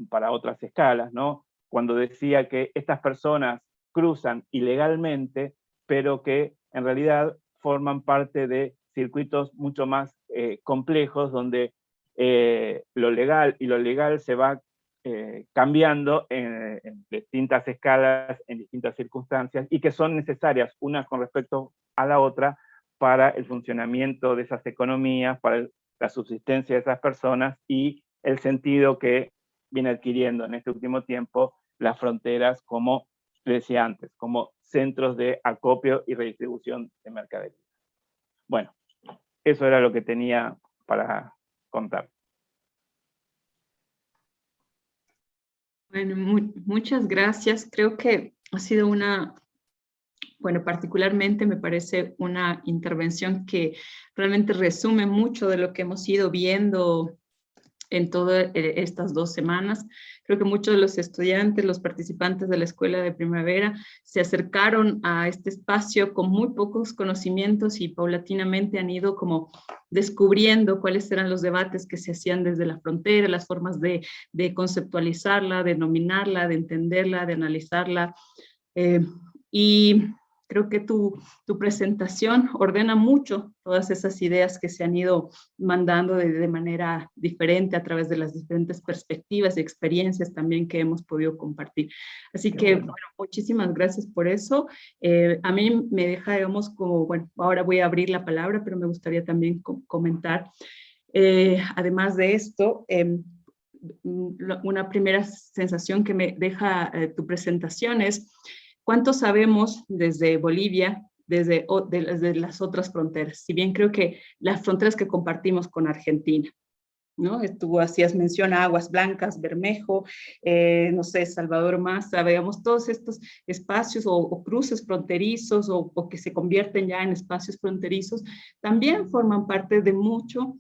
para otras escalas, ¿no? Cuando decía que estas personas cruzan ilegalmente, pero que en realidad forman parte de circuitos mucho más complejos, donde lo legal y lo ilegal se va cambiando en distintas escalas, en distintas circunstancias, y que son necesarias unas con respecto a la otra para el funcionamiento de esas economías, para la subsistencia de esas personas y el sentido que viene adquiriendo en este último tiempo las fronteras, como decía antes, como centros de acopio y redistribución de mercaderías. Bueno, eso era lo que tenía para contar. Bueno, muchas gracias. Creo que ha sido bueno, particularmente me parece una intervención que realmente resume mucho de lo que hemos ido viendo en todas estas 2 semanas. Creo que muchos de los estudiantes, los participantes de la Escuela de Primavera, se acercaron a este espacio con muy pocos conocimientos y paulatinamente han ido como descubriendo cuáles eran los debates que se hacían desde la frontera, las formas de conceptualizarla, de nominarla, de entenderla, de analizarla. Y creo que tu presentación ordena mucho todas esas ideas que se han ido mandando de manera diferente a través de las diferentes perspectivas y experiencias también que hemos podido compartir. Así que, bueno, muchísimas gracias por eso. A mí me deja, digamos, como, bueno, ahora voy a abrir la palabra, pero me gustaría también comentar. Además de esto, una primera sensación que me deja tu presentación es ¿cuánto sabemos desde Bolivia, desde las otras fronteras? Si bien creo que las fronteras que compartimos con Argentina, ¿no? Tú hacías mención a Aguas Blancas, Bermejo, no sé, Salvador Massa, veamos todos estos espacios o cruces fronterizos o que se convierten ya en espacios fronterizos, también forman parte de mucho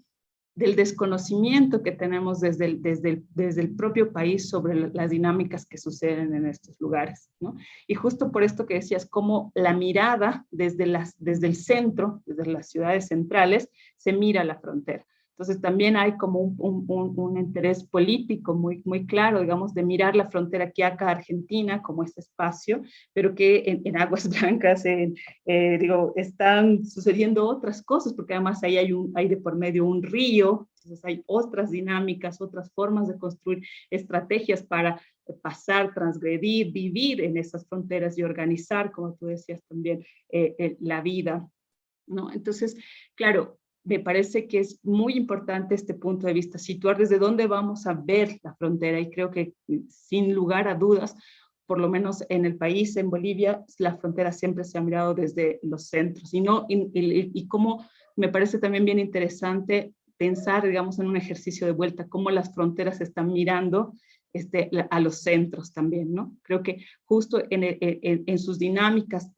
del desconocimiento que tenemos desde el propio país sobre las dinámicas que suceden en estos lugares, ¿no? Y justo por esto que decías, cómo la mirada desde el centro, desde las ciudades centrales, se mira la frontera. Entonces también hay como un interés político muy claro, digamos, de mirar la frontera aquí acá Argentina como ese espacio, pero que en Aguas Blancas, digo, están sucediendo otras cosas, porque además ahí hay de por medio un río, entonces hay otras dinámicas, otras formas de construir estrategias para pasar, transgredir, vivir en esas fronteras y organizar, como tú decías también, la vida, ¿no? Entonces, claro, me parece que es muy importante este punto de vista, situar desde dónde vamos a ver la frontera, y creo que sin lugar a dudas por lo menos en el país, en Bolivia, la frontera siempre se ha mirado desde los centros, y cómo me parece también bien interesante pensar, digamos, en un ejercicio de vuelta, cómo las fronteras se están mirando a los centros también, ¿no? Creo que justo en sus dinámicas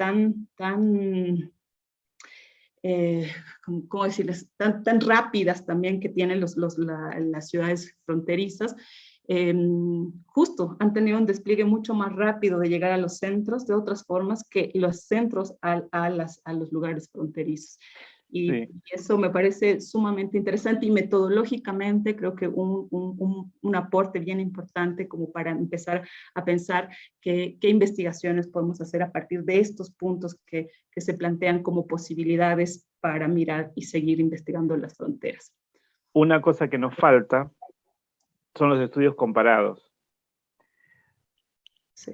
¿cómo decirles? Tan rápidas también que tienen las ciudades fronterizas, justo han tenido un despliegue mucho más rápido de llegar a los centros de otras formas que los centros a los lugares fronterizos. Y eso me parece sumamente interesante, y metodológicamente creo que un aporte bien importante como para empezar a pensar qué investigaciones podemos hacer a partir de estos puntos que se plantean como posibilidades para mirar y seguir investigando las fronteras. Una cosa que nos falta son los estudios comparados. Sí.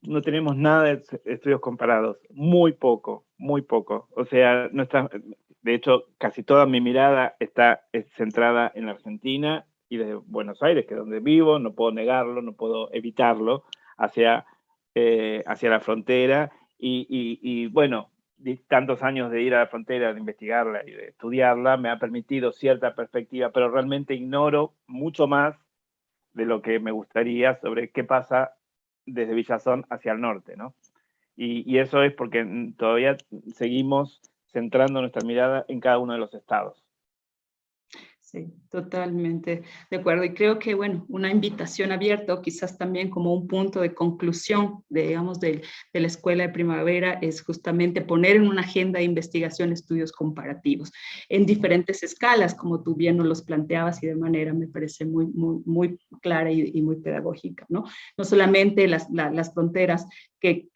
No tenemos nada de estudios comparados, muy poco, muy poco. O sea, de hecho, casi toda mi mirada está centrada en la Argentina y desde Buenos Aires, que es donde vivo, no puedo negarlo, no puedo evitarlo, hacia la frontera. Y bueno, tantos años de ir a la frontera, de investigarla y de estudiarla, me ha permitido cierta perspectiva, pero realmente ignoro mucho más de lo que me gustaría sobre qué pasa desde Villazón hacia el norte, ¿no? Y eso es porque todavía seguimos centrando nuestra mirada en cada uno de los estados. Sí, totalmente de acuerdo. Y creo que, bueno, una invitación abierta, o quizás también como un punto de conclusión, digamos, de la Escuela de Primavera, es justamente poner en una agenda de investigación estudios comparativos en diferentes escalas, como tú bien nos los planteabas, y de manera, me parece, muy clara y muy pedagógica, ¿no? No solamente las fronteras que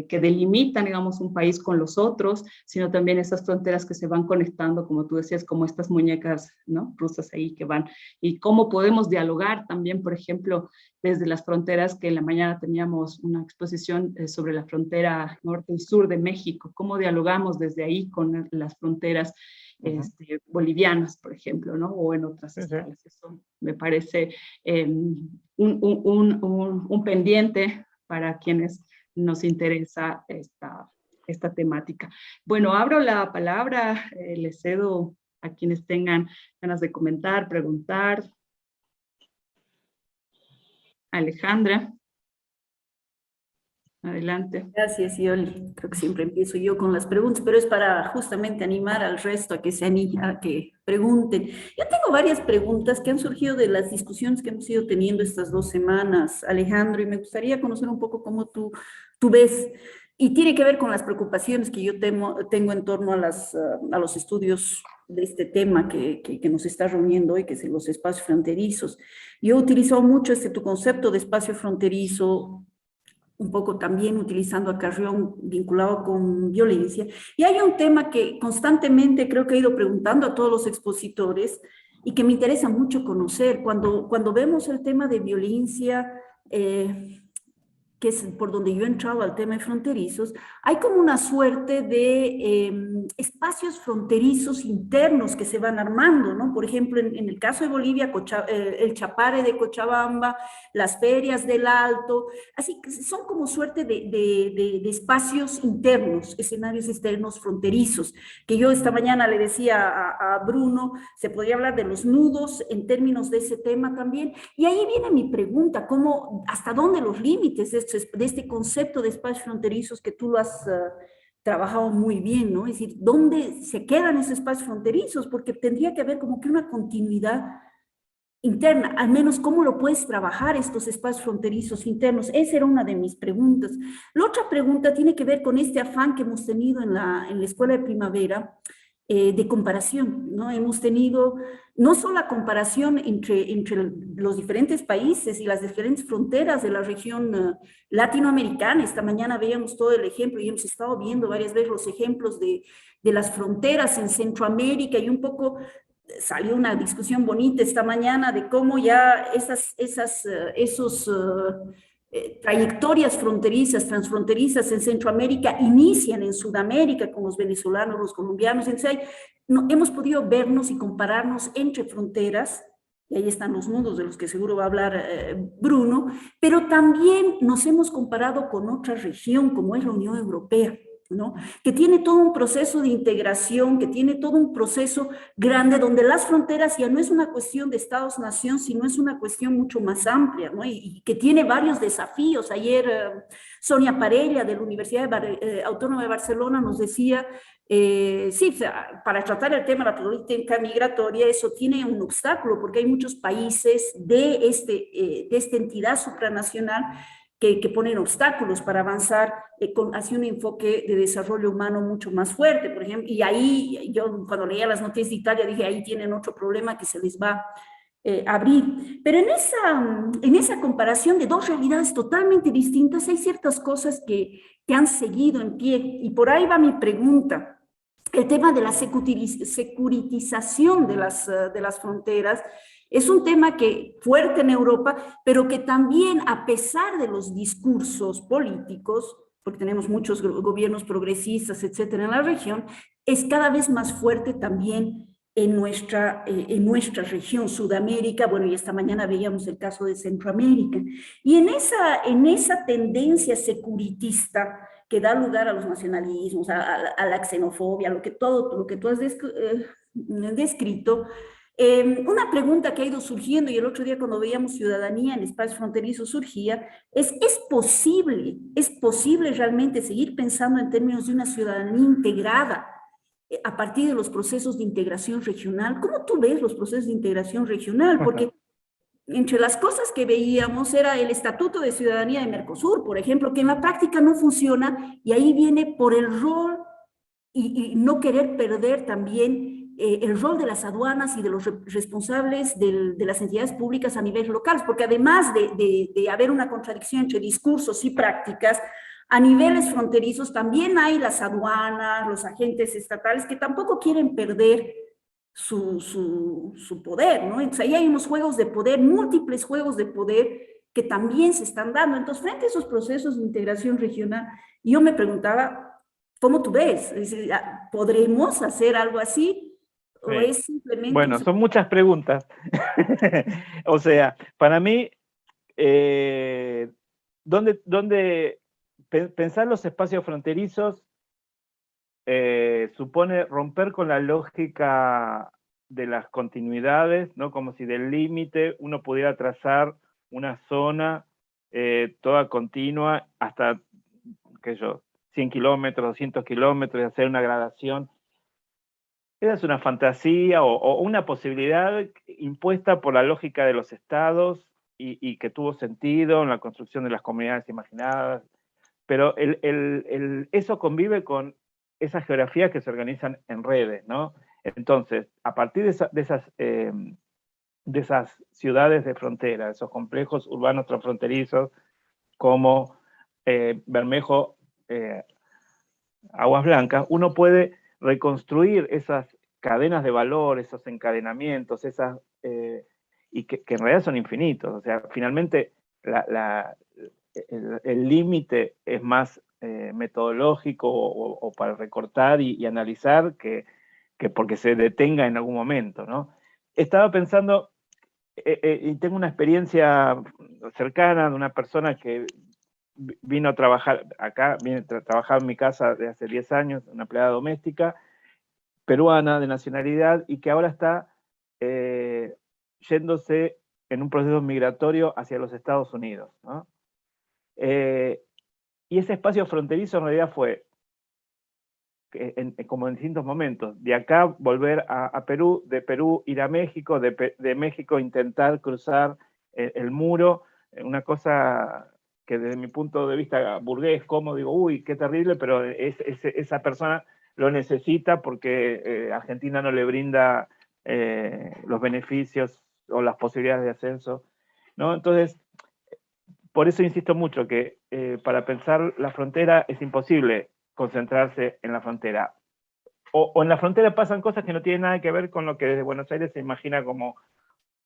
delimitan, digamos, un país con los otros, sino también esas fronteras que se van conectando, como tú decías, como estas muñecas, ¿no?, rusas ahí que van, y cómo podemos dialogar también, por ejemplo, desde las fronteras, que en la mañana teníamos una exposición sobre la frontera norte y sur de México, cómo dialogamos desde ahí con las fronteras bolivianas, por ejemplo, ¿no?, o en otras escalas. Eso me parece un pendiente para quienes nos interesa esta temática. Bueno, abro la palabra, le cedo a quienes tengan ganas de comentar, preguntar. Alejandra, adelante. Gracias, Yoli. Creo que siempre empiezo yo con las preguntas, pero es para justamente animar al resto a que a que pregunten. Yo tengo varias preguntas que han surgido de las discusiones que hemos ido teniendo estas 2 semanas, Alejandro, y me gustaría conocer un poco cómo tú ves, y tiene que ver con las preocupaciones que yo tengo en torno a los estudios de este tema que nos está reuniendo hoy, que es los espacios fronterizos. Yo he utilizado mucho tu concepto de espacio fronterizo, un poco también utilizando a Carrión vinculado con violencia. Y hay un tema que constantemente creo que he ido preguntando a todos los expositores y que me interesa mucho conocer. Cuando vemos el tema de violencia, que es por donde yo he entrado al tema de fronterizos, hay como una suerte de espacios fronterizos internos que se van armando, ¿no? Por ejemplo, en el caso de Bolivia, el Chapare de Cochabamba, las ferias del Alto, así que son como suerte de espacios internos, escenarios externos fronterizos, que yo esta mañana le decía a Bruno, se podría hablar de los nudos en términos de ese tema también, y ahí viene mi pregunta, ¿hasta dónde los límites de este concepto de espacios fronterizos que tú lo has trabajado muy bien, ¿no? Es decir, ¿dónde se quedan esos espacios fronterizos? Porque tendría que haber como que una continuidad interna, al menos cómo lo puedes trabajar estos espacios fronterizos internos. Esa era una de mis preguntas. La otra pregunta tiene que ver con este afán que hemos tenido en la Escuela de Primavera, de comparación, ¿no? Hemos tenido no solo la comparación entre los diferentes países y las diferentes fronteras de la región latinoamericana. Esta mañana veíamos todo el ejemplo y hemos estado viendo varias veces los ejemplos de las fronteras en Centroamérica, y un poco salió una discusión bonita esta mañana de cómo ya esos trayectorias fronterizas, transfronterizas en Centroamérica inician en Sudamérica con los venezolanos, los colombianos. Entonces hemos podido vernos y compararnos entre fronteras y ahí están los nudos de los que seguro va a hablar Bruno, pero también nos hemos comparado con otra región como es la Unión Europea, ¿no? Que tiene todo un proceso de integración, que tiene todo un proceso grande donde las fronteras ya no es una cuestión de Estados-nación, sino es una cuestión mucho más amplia, ¿no? Y que tiene varios desafíos. Ayer Sonia Parella de la Universidad Autónoma de Barcelona nos decía, sí, o sea, para tratar el tema de la política migratoria, eso tiene un obstáculo, porque hay muchos países de esta entidad supranacional que ponen obstáculos para avanzar hacia un enfoque de desarrollo humano mucho más fuerte, por ejemplo, y ahí yo cuando leía las noticias de Italia dije, ahí tienen otro problema que se les va a abrir. Pero en esa comparación de dos realidades totalmente distintas, hay ciertas cosas que han seguido en pie, y por ahí va mi pregunta. El tema de la securitización de las fronteras es un tema que fuerte en Europa, pero que también, a pesar de los discursos políticos, porque tenemos muchos gobiernos progresistas, etcétera, en la región, es cada vez más fuerte también en nuestra región, Sudamérica, bueno, y esta mañana veíamos el caso de Centroamérica. Y en esa tendencia securitista que da lugar a los nacionalismos, a la xenofobia, todo lo que tú has descrito, una pregunta que ha ido surgiendo, y el otro día cuando veíamos ciudadanía en espacios fronterizos surgía, ¿es posible realmente seguir pensando en términos de una ciudadanía integrada a partir de los procesos de integración regional? ¿Cómo tú ves los procesos de integración regional? Porque entre las cosas que veíamos era el Estatuto de Ciudadanía de Mercosur, por ejemplo, que en la práctica no funciona, y ahí viene por el rol y no querer perder también el rol de las aduanas y de los responsables de las entidades públicas a nivel local, porque además de haber una contradicción entre discursos y prácticas, a niveles fronterizos también hay las aduanas, los agentes estatales que tampoco quieren perder su poder, ¿no? Entonces ahí hay unos juegos de poder, múltiples juegos de poder que también se están dando. Entonces, frente a esos procesos de integración regional, yo me preguntaba, ¿cómo tú ves? ¿Podremos hacer algo así? ¿O Sí. es simplemente... Bueno, son muchas preguntas. O sea, para mí, pensar los espacios fronterizos supone romper con la lógica de las continuidades, ¿no? Como si del límite uno pudiera trazar una zona toda continua hasta, qué sé yo, 100 kilómetros, 200 kilómetros, y hacer una gradación. Esa es una fantasía o una posibilidad impuesta por la lógica de los estados y que tuvo sentido en la construcción de las comunidades imaginadas, pero eso convive con esas geografías que se organizan en redes, ¿no? Entonces, a partir de esas ciudades de frontera, esos complejos urbanos transfronterizos como Bermejo, Aguas Blancas, uno puede reconstruir esas cadenas de valor, esos encadenamientos, y que en realidad son infinitos. O sea, finalmente el límite es más metodológico o para recortar y analizar que porque se detenga en algún momento, ¿no? Estaba pensando, y tengo una experiencia cercana de una persona que vino a trabajar acá, viene a trabajar en mi casa de hace 10 años, una empleada doméstica, peruana de nacionalidad, y que ahora está yéndose en un proceso migratorio hacia los Estados Unidos, ¿no? Y ese espacio fronterizo en realidad fue, como en distintos momentos, de acá volver a Perú, de Perú ir a México, de México intentar cruzar el muro, una cosa que desde mi punto de vista burgués, como digo, uy, qué terrible, pero esa persona lo necesita porque Argentina no le brinda los beneficios o las posibilidades de ascenso, ¿no? Entonces, por eso insisto mucho que para pensar la frontera es imposible concentrarse en la frontera. O en la frontera pasan cosas que no tienen nada que ver con lo que desde Buenos Aires se imagina como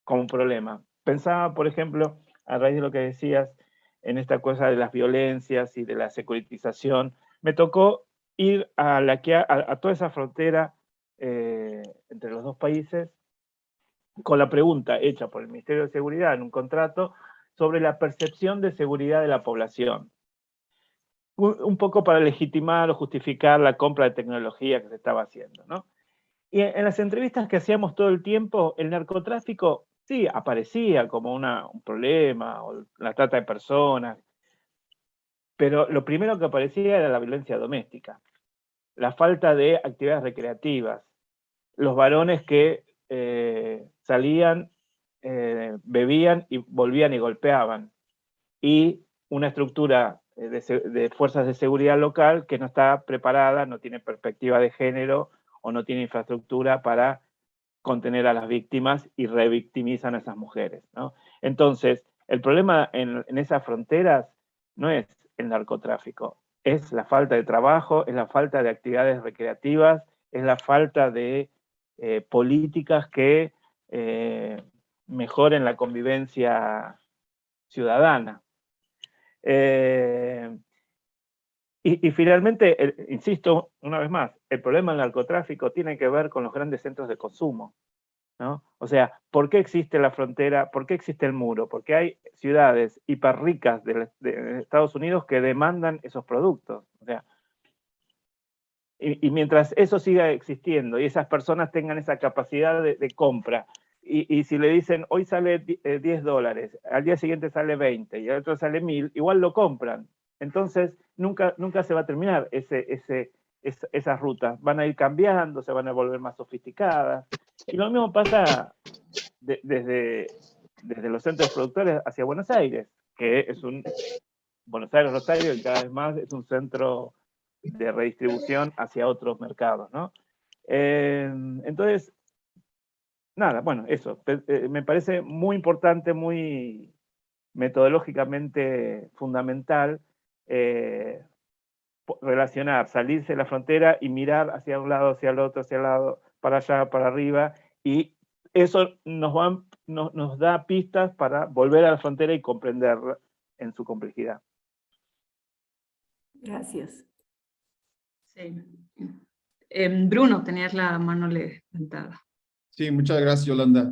un problema. Pensaba, por ejemplo, a raíz de lo que decías, en esta cosa de las violencias y de la securitización, me tocó ir a toda esa frontera entre los dos países con la pregunta hecha por el Ministerio de Seguridad en un contrato sobre la percepción de seguridad de la población. Un poco para legitimar o justificar la compra de tecnología que se estaba haciendo, ¿no? Y en las entrevistas que hacíamos todo el tiempo, el narcotráfico sí aparecía como un problema, o la trata de personas, pero lo primero que aparecía era la violencia doméstica, la falta de actividades recreativas, los varones que salían, bebían y volvían y golpeaban, y una estructura de fuerzas de seguridad local que no está preparada, no tiene perspectiva de género o no tiene infraestructura para contener a las víctimas y revictimizan a esas mujeres, ¿no? Entonces, el problema en esas fronteras no es el narcotráfico, es la falta de trabajo, es la falta de actividades recreativas, es la falta de políticas que mejoren la convivencia ciudadana. Y finalmente, insisto una vez más, el problema del narcotráfico tiene que ver con los grandes centros de consumo, ¿no? O sea, ¿por qué existe la frontera? ¿Por qué existe el muro? Porque hay ciudades hiperricas de Estados Unidos que demandan esos productos. O sea, y mientras eso siga existiendo y esas personas tengan esa capacidad de compra, y si le dicen hoy sale $10, al día siguiente sale 20 y al otro sale 1000, igual lo compran. Entonces nunca se va a terminar esas rutas. Van a ir cambiando, se van a volver más sofisticadas. Y lo mismo pasa desde los centros productores hacia Buenos Aires, que es Buenos Aires, Rosario, y cada vez más es un centro de redistribución hacia otros mercados, ¿no? Entonces, nada, bueno, eso. Me parece muy importante, muy metodológicamente fundamental relacionar, salirse de la frontera y mirar hacia un lado, hacia el otro, hacia el lado, para allá, para arriba, y eso nos da pistas para volver a la frontera y comprenderla en su complejidad. Gracias. Sí. Bruno, tenías la mano levantada. Sí, muchas gracias, Yolanda.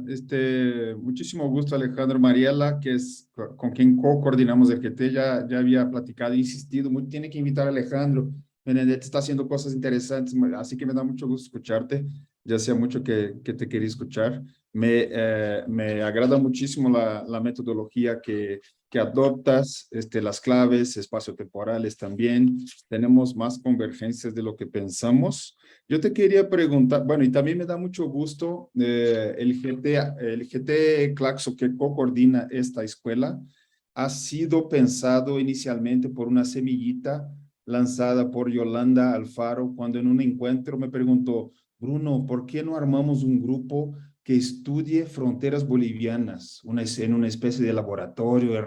Muchísimo gusto, Alejandro Mariela, que es con quien co-coordinamos el GT. Ya había platicado, insistido, tiene que invitar a Alejandro. Benedetti está haciendo cosas interesantes, así que me da mucho gusto escucharte. Ya hacía mucho que te quería escuchar. Me agrada muchísimo la metodología que adoptas, las claves espaciotemporales también. Tenemos más convergencias de lo que pensamos. Yo te quería preguntar, bueno, y también me da mucho gusto el GT Claxo que co-coordina esta escuela ha sido pensado inicialmente por una semillita lanzada por Yolanda Alfaro cuando en un encuentro me preguntó, Bruno, ¿por qué no armamos un grupo que estudie fronteras bolivianas en una especie de laboratorio de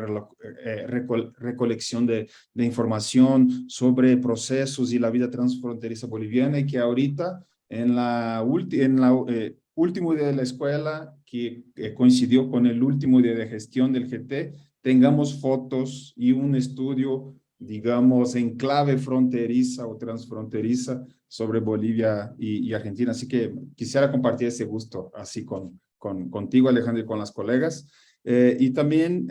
recolección de información sobre procesos y la vida transfronteriza boliviana y que ahorita en último día de la escuela, que coincidió con el último día de gestión del GT, tengamos fotos y un estudio, digamos, en clave fronteriza o transfronteriza sobre Bolivia y Argentina. Así que quisiera compartir ese gusto así contigo, Alejandro, y con las colegas. Y también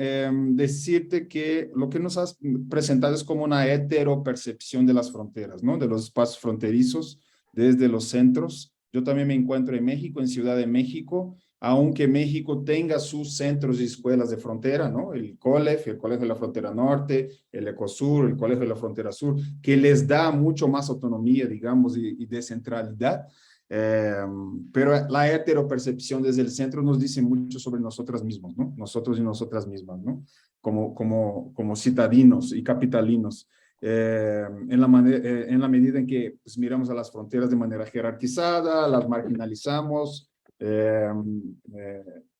decirte que lo que nos has presentado es como una heteropercepción de las fronteras, ¿no? De los espacios fronterizos desde los centros. Yo también me encuentro en México, en Ciudad de México, aunque México tenga sus centros y escuelas de frontera, ¿no? El COLEF, el Colegio de la Frontera Norte, el ECOSUR, el Colegio de la Frontera Sur, que les da mucho más autonomía, digamos, y descentralidad. Pero la heteropercepción desde el centro nos dice mucho sobre nosotras mismos, ¿no? Nosotros y nosotras mismas, ¿no? Como citadinos y capitalinos. En la medida en que pues, miramos a las fronteras de manera jerarquizada, las marginalizamos,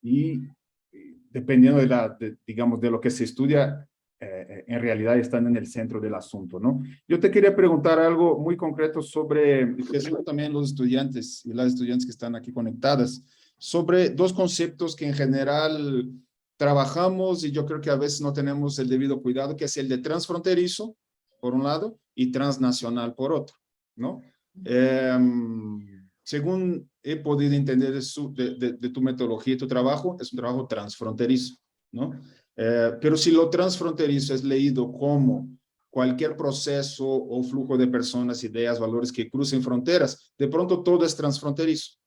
y dependiendo digamos, de lo que se estudia, en realidad están en el centro del asunto, ¿no? Yo te quería preguntar algo muy concreto sobre, especialmente también los estudiantes y las estudiantes que están aquí conectadas, sobre dos conceptos que en general trabajamos y yo creo que a veces no tenemos el debido cuidado, que es el de transfronterizo, por un lado, y transnacional por otro, ¿no? según he podido entender de tu metodología y tu trabajo, es un trabajo transfronterizo, ¿no? Pero si lo transfronterizo es leído como cualquier proceso o flujo de personas, ideas, valores que crucen fronteras, de pronto todo es transfronterizo,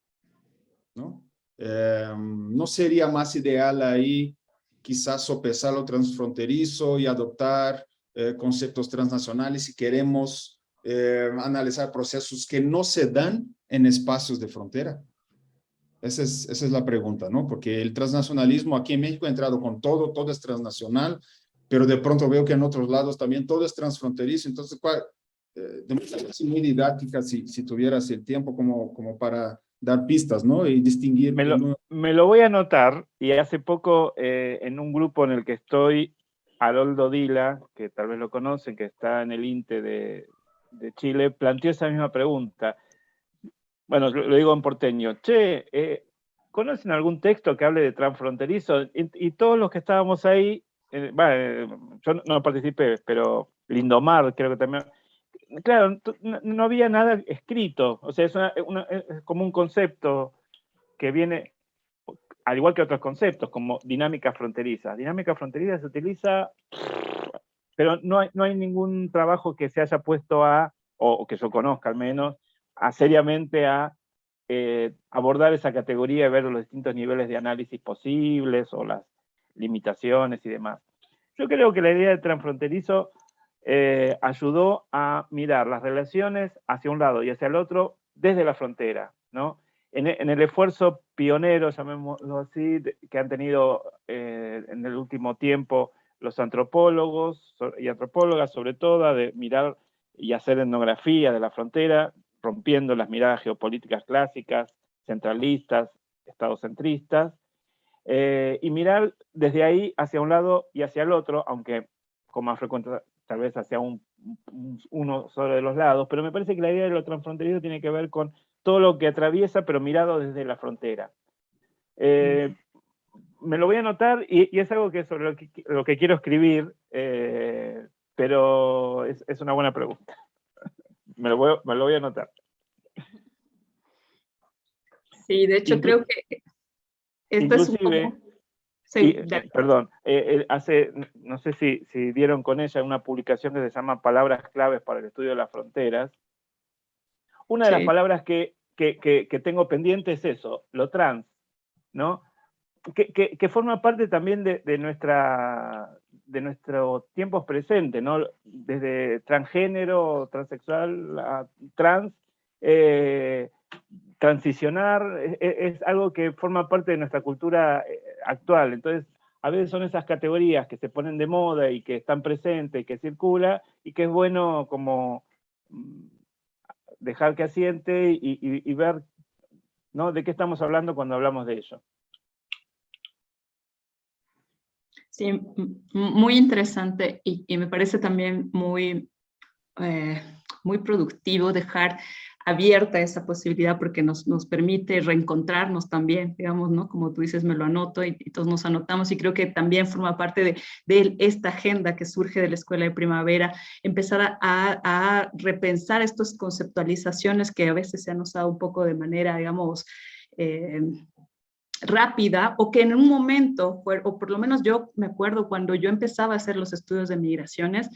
¿no? ¿No sería más ideal ahí quizás sopesar lo transfronterizo y adoptar conceptos transnacionales si queremos analizar procesos que no se dan en espacios de frontera? Esa es la pregunta, ¿no? Porque el transnacionalismo aquí en México ha entrado con todo es transnacional, pero de pronto veo que en otros lados también todo es transfronterizo. Entonces, de manera así muy didáctica, si tuvieras el tiempo como para dar pistas, ¿no? Y distinguir. Me lo voy a anotar, y hace poco en un grupo en el que estoy, Haroldo Dila, que tal vez lo conocen, que está en el INTE de Chile, planteó esa misma pregunta. Bueno, lo digo en porteño. Che, ¿conocen algún texto que hable de transfronterizo? Y todos los que estábamos ahí, yo no participé, pero Lindomar creo que también. Claro, no había nada escrito. O sea, es como un concepto que viene, al igual que otros conceptos, como dinámica fronteriza. Dinámica fronteriza se utiliza, pero no hay ningún trabajo que se haya puesto o que yo conozca al menos, seriamente a abordar esa categoría y ver los distintos niveles de análisis posibles o las limitaciones y demás. Yo creo que la idea de transfronterizo ayudó a mirar las relaciones hacia un lado y hacia el otro desde la frontera, ¿no? En el esfuerzo pionero, llamémoslo así, que han tenido en el último tiempo los antropólogos y antropólogas, sobre todo, de mirar y hacer etnografía de la frontera, rompiendo las miradas geopolíticas clásicas, centralistas, estadocentristas, y mirar desde ahí hacia un lado y hacia el otro, aunque con más frecuencia tal vez hacia uno solo de los lados, pero me parece que la idea de lo transfronterizo tiene que ver con todo lo que atraviesa, pero mirado desde la frontera. Me lo voy a anotar y es algo que sobre lo que quiero escribir, pero es una buena pregunta. Me lo voy a anotar. Sí, de hecho creo que esto es un poco... Sí, perdón, no sé si dieron con ella una publicación que se llama Palabras claves para el estudio de las fronteras. Una de las palabras que tengo pendiente es eso, lo trans, ¿no? Que forma parte también de nuestros tiempos presentes, ¿no? Desde transgénero, transexual, a trans, transicionar, es algo que forma parte de nuestra cultura actual. Entonces, a veces son esas categorías que se ponen de moda y que están presentes y que circula, y que es bueno como dejar que asiente y ver, ¿no?, de qué estamos hablando cuando hablamos de ello. Sí, muy interesante y me parece también muy productivo dejar abierta esa posibilidad porque nos permite reencontrarnos también, digamos, ¿no? Como tú dices, me lo anoto y todos nos anotamos y creo que también forma parte de esta agenda que surge de la Escuela de Primavera, empezar a repensar estas conceptualizaciones que a veces se han usado un poco de manera, digamos, rápida, o que en un momento, o por lo menos yo me acuerdo cuando yo empezaba a hacer los estudios de migraciones,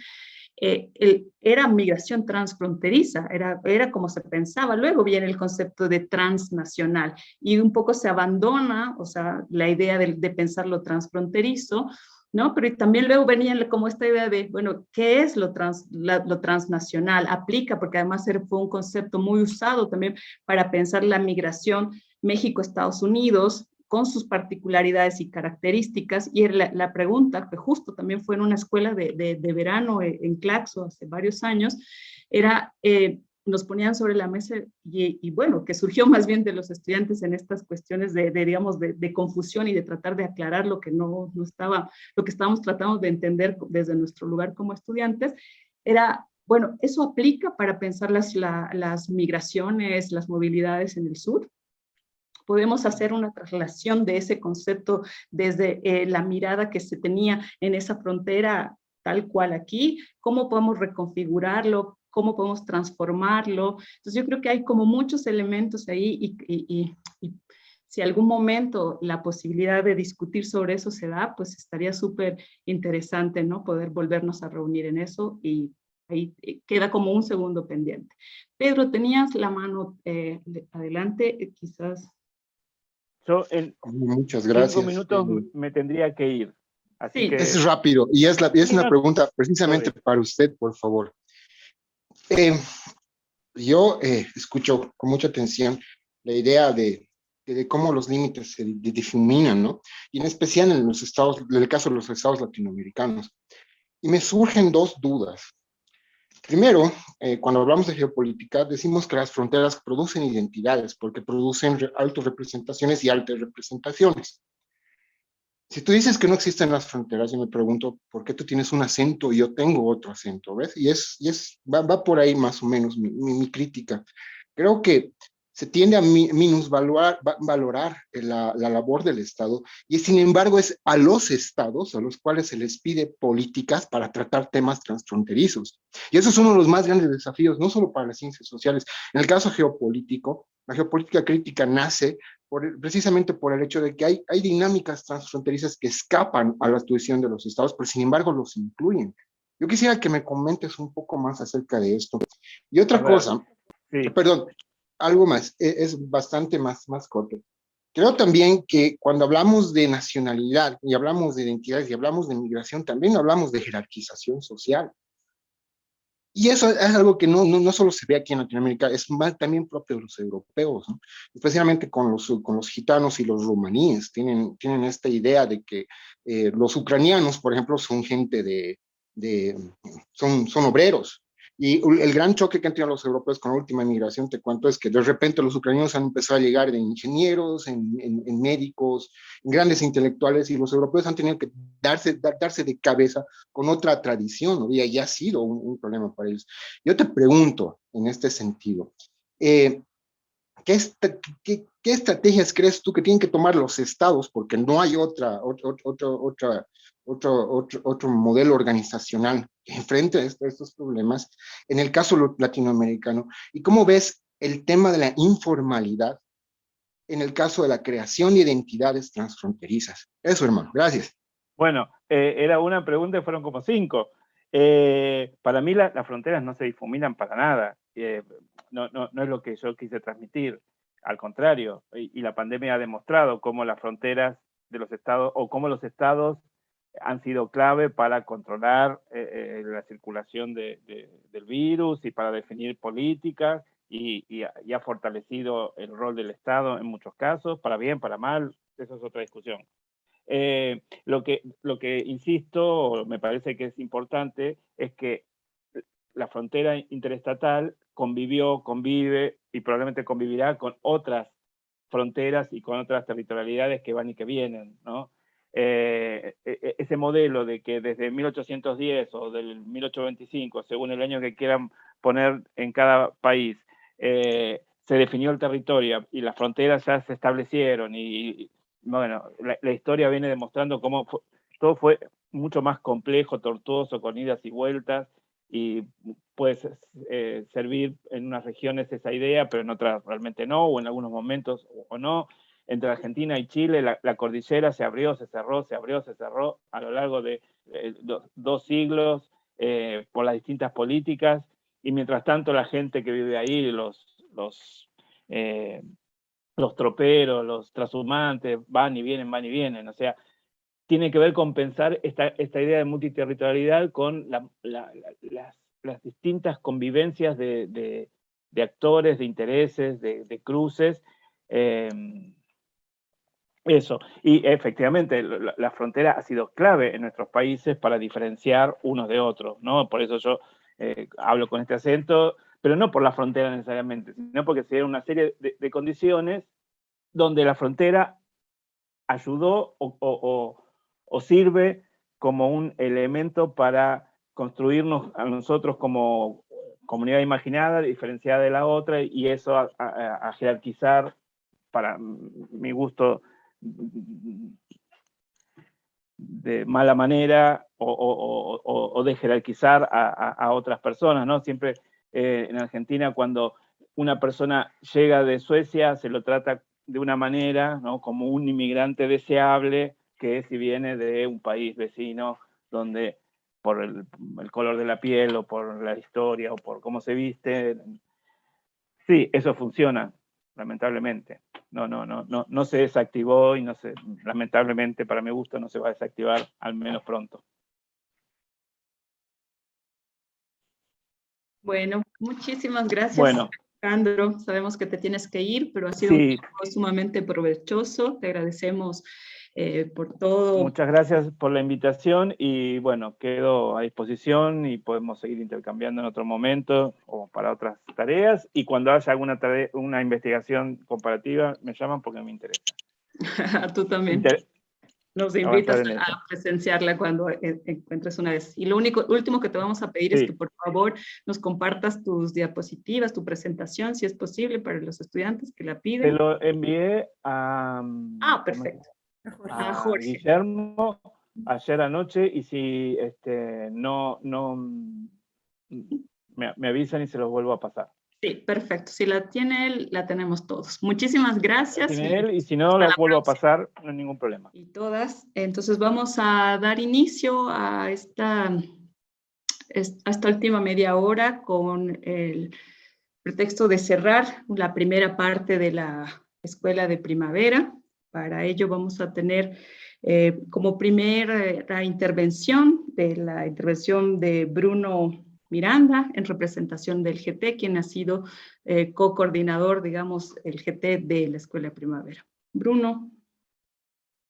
era migración transfronteriza, era como se pensaba. Luego viene el concepto de transnacional y un poco se abandona, o sea, la idea de pensar lo transfronterizo, ¿no? Pero también luego venía como esta idea de, bueno, ¿qué es lo transnacional? Aplica, porque además fue un concepto muy usado también para pensar la migración México-Estados Unidos, con sus particularidades y características, y la pregunta, que justo también fue en una escuela de verano en Claxo hace varios años, era, nos ponían sobre la mesa, y bueno, que surgió más bien de los estudiantes en estas cuestiones digamos, de confusión y de tratar de aclarar lo que no estaba, lo que estábamos tratando de entender desde nuestro lugar como estudiantes, era, bueno, ¿eso aplica para pensar las migraciones, las movilidades en el sur? Podemos hacer una traslación de ese concepto desde la mirada que se tenía en esa frontera tal cual aquí, cómo podemos reconfigurarlo, cómo podemos transformarlo. Entonces yo creo que hay como muchos elementos ahí y si algún momento la posibilidad de discutir sobre eso se da, pues estaría súper interesante, ¿no? Poder volvernos a reunir en eso y ahí queda como un segundo pendiente. Pedro, tenías la mano adelante, quizás. Yo en Muchas gracias. 5 minutos me tendría que ir. Así Sí. que... Es rápido y es Sí, una no, pregunta precisamente sorry. para usted, por favor. Yo escucho con mucha atención la idea de cómo los límites se difuminan, ¿no? Y en especial en los estados, en el caso de los estados latinoamericanos. Y me surgen dos dudas. Primero, cuando hablamos de geopolítica, decimos que las fronteras producen identidades porque producen autorrepresentaciones y altas representaciones. Si tú dices que no existen las fronteras, yo me pregunto, ¿por qué tú tienes un acento y yo tengo otro acento? ¿Ves? Va por ahí más o menos mi crítica. Creo que se tiende a minusvalorar valorar la labor del Estado y sin embargo es a los estados a los cuales se les pide políticas para tratar temas transfronterizos. Y eso es uno de los más grandes desafíos, no solo para las ciencias sociales. En el caso geopolítico, la geopolítica crítica nace precisamente por el hecho de que hay dinámicas transfronterizas que escapan a la actuación de los estados, pero sin embargo los incluyen. Yo quisiera que me comentes un poco más acerca de esto. Y otra cosa, sí. perdón, algo más, es bastante más corto. Creo también que cuando hablamos de nacionalidad y hablamos de identidades y hablamos de migración, también hablamos de jerarquización social. Y eso es algo que no solo se ve aquí en Latinoamérica, es más también propio de los europeos, ¿no? Especialmente con los gitanos y los romaníes. Tienen esta idea de que los ucranianos, por ejemplo, son gente son obreros. Y el gran choque que han tenido los europeos con la última migración, te cuento, es que de repente los ucranianos han empezado a llegar en ingenieros, en médicos, en grandes intelectuales, y los europeos han tenido que darse de cabeza con otra tradición, ¿no? Y ha sido un problema para ellos. Yo te pregunto, en este sentido, ¿qué estrategias crees tú que tienen que tomar los estados? Porque no hay otro modelo organizacional que enfrente a estos problemas en el caso latinoamericano. ¿Y cómo ves el tema de la informalidad en el caso de la creación de identidades transfronterizas? Eso, hermano. Gracias. Bueno, era una pregunta y fueron como 5. Para mí las fronteras no se difuminan para nada. No es lo que yo quise transmitir. Al contrario, y la pandemia ha demostrado cómo las fronteras de los estados, o cómo los estados han sido clave para controlar la circulación del virus y para definir políticas, y ha fortalecido el rol del Estado en muchos casos, para bien, para mal, eso es otra discusión. Lo que insisto, me parece que es importante, es que la frontera interestatal convive y probablemente convivirá con otras fronteras y con otras territorialidades que van y que vienen, ¿no? Ese modelo de que desde 1810 o del 1825, según el año que quieran poner en cada país, se definió el territorio y las fronteras ya se establecieron y bueno, la historia viene demostrando cómo todo fue mucho más complejo, tortuoso, con idas y vueltas, y puede servir en unas regiones esa idea, pero en otras realmente no, o en algunos momentos o no. Entre Argentina y Chile la cordillera se abrió, se cerró, se abrió, se cerró a lo largo de 2 siglos por las distintas políticas, y mientras tanto la gente que vive ahí, los troperos, los trashumantes, van y vienen, o sea, tiene que ver con pensar esta idea de multiterritorialidad con las distintas convivencias de actores, de intereses, de cruces. Eso. Y efectivamente, la frontera ha sido clave en nuestros países para diferenciar unos de otros, ¿no? Por eso yo hablo con este acento, pero no por la frontera necesariamente, sino porque se dieron una serie de condiciones donde la frontera ayudó o sirve como un elemento para construirnos a nosotros como comunidad imaginada, diferenciada de la otra, y eso a jerarquizar, para mi gusto, de mala manera, o de jerarquizar a otras personas, ¿no? Siempre En Argentina, cuando una persona llega de Suecia, se lo trata de una manera, ¿no? Como un inmigrante deseable, que si viene de un país vecino, donde por el color de la piel, o por la historia, o por cómo se viste. Sí, eso funciona, lamentablemente. No se desactivó y lamentablemente, para mi gusto, no se va a desactivar, al menos pronto. Bueno, muchísimas gracias, Bueno, Alejandro. Sabemos que te tienes que ir, pero ha sido un tiempo sumamente provechoso. Te agradecemos por todo. Muchas gracias por la invitación y bueno, quedo a disposición y podemos seguir intercambiando en otro momento o para otras tareas, y cuando haya alguna tarea, una investigación comparativa, me llaman porque me interesa. Tú también. Nos invitas a presenciarla cuando encuentres una vez. Y lo último que te vamos a pedir es que por favor nos compartas tus diapositivas, tu presentación, si es posible, para los estudiantes que la piden. Te lo envié a... perfecto. A Jorge. Guillermo ayer anoche, y si me avisan y se los vuelvo a pasar. Sí, perfecto. Si la tiene él, la tenemos todos. Muchísimas gracias. Tiene él, y si no, la vuelvo a pasar, no hay ningún problema. Y todas. Entonces vamos a dar inicio a esta última media hora con el pretexto de cerrar la primera parte de la escuela de primavera. Para ello vamos a tener como primera intervención de Bruno Miranda, en representación del GT, quien ha sido co-coordinador, digamos, el GT de la Escuela de Primavera. Bruno.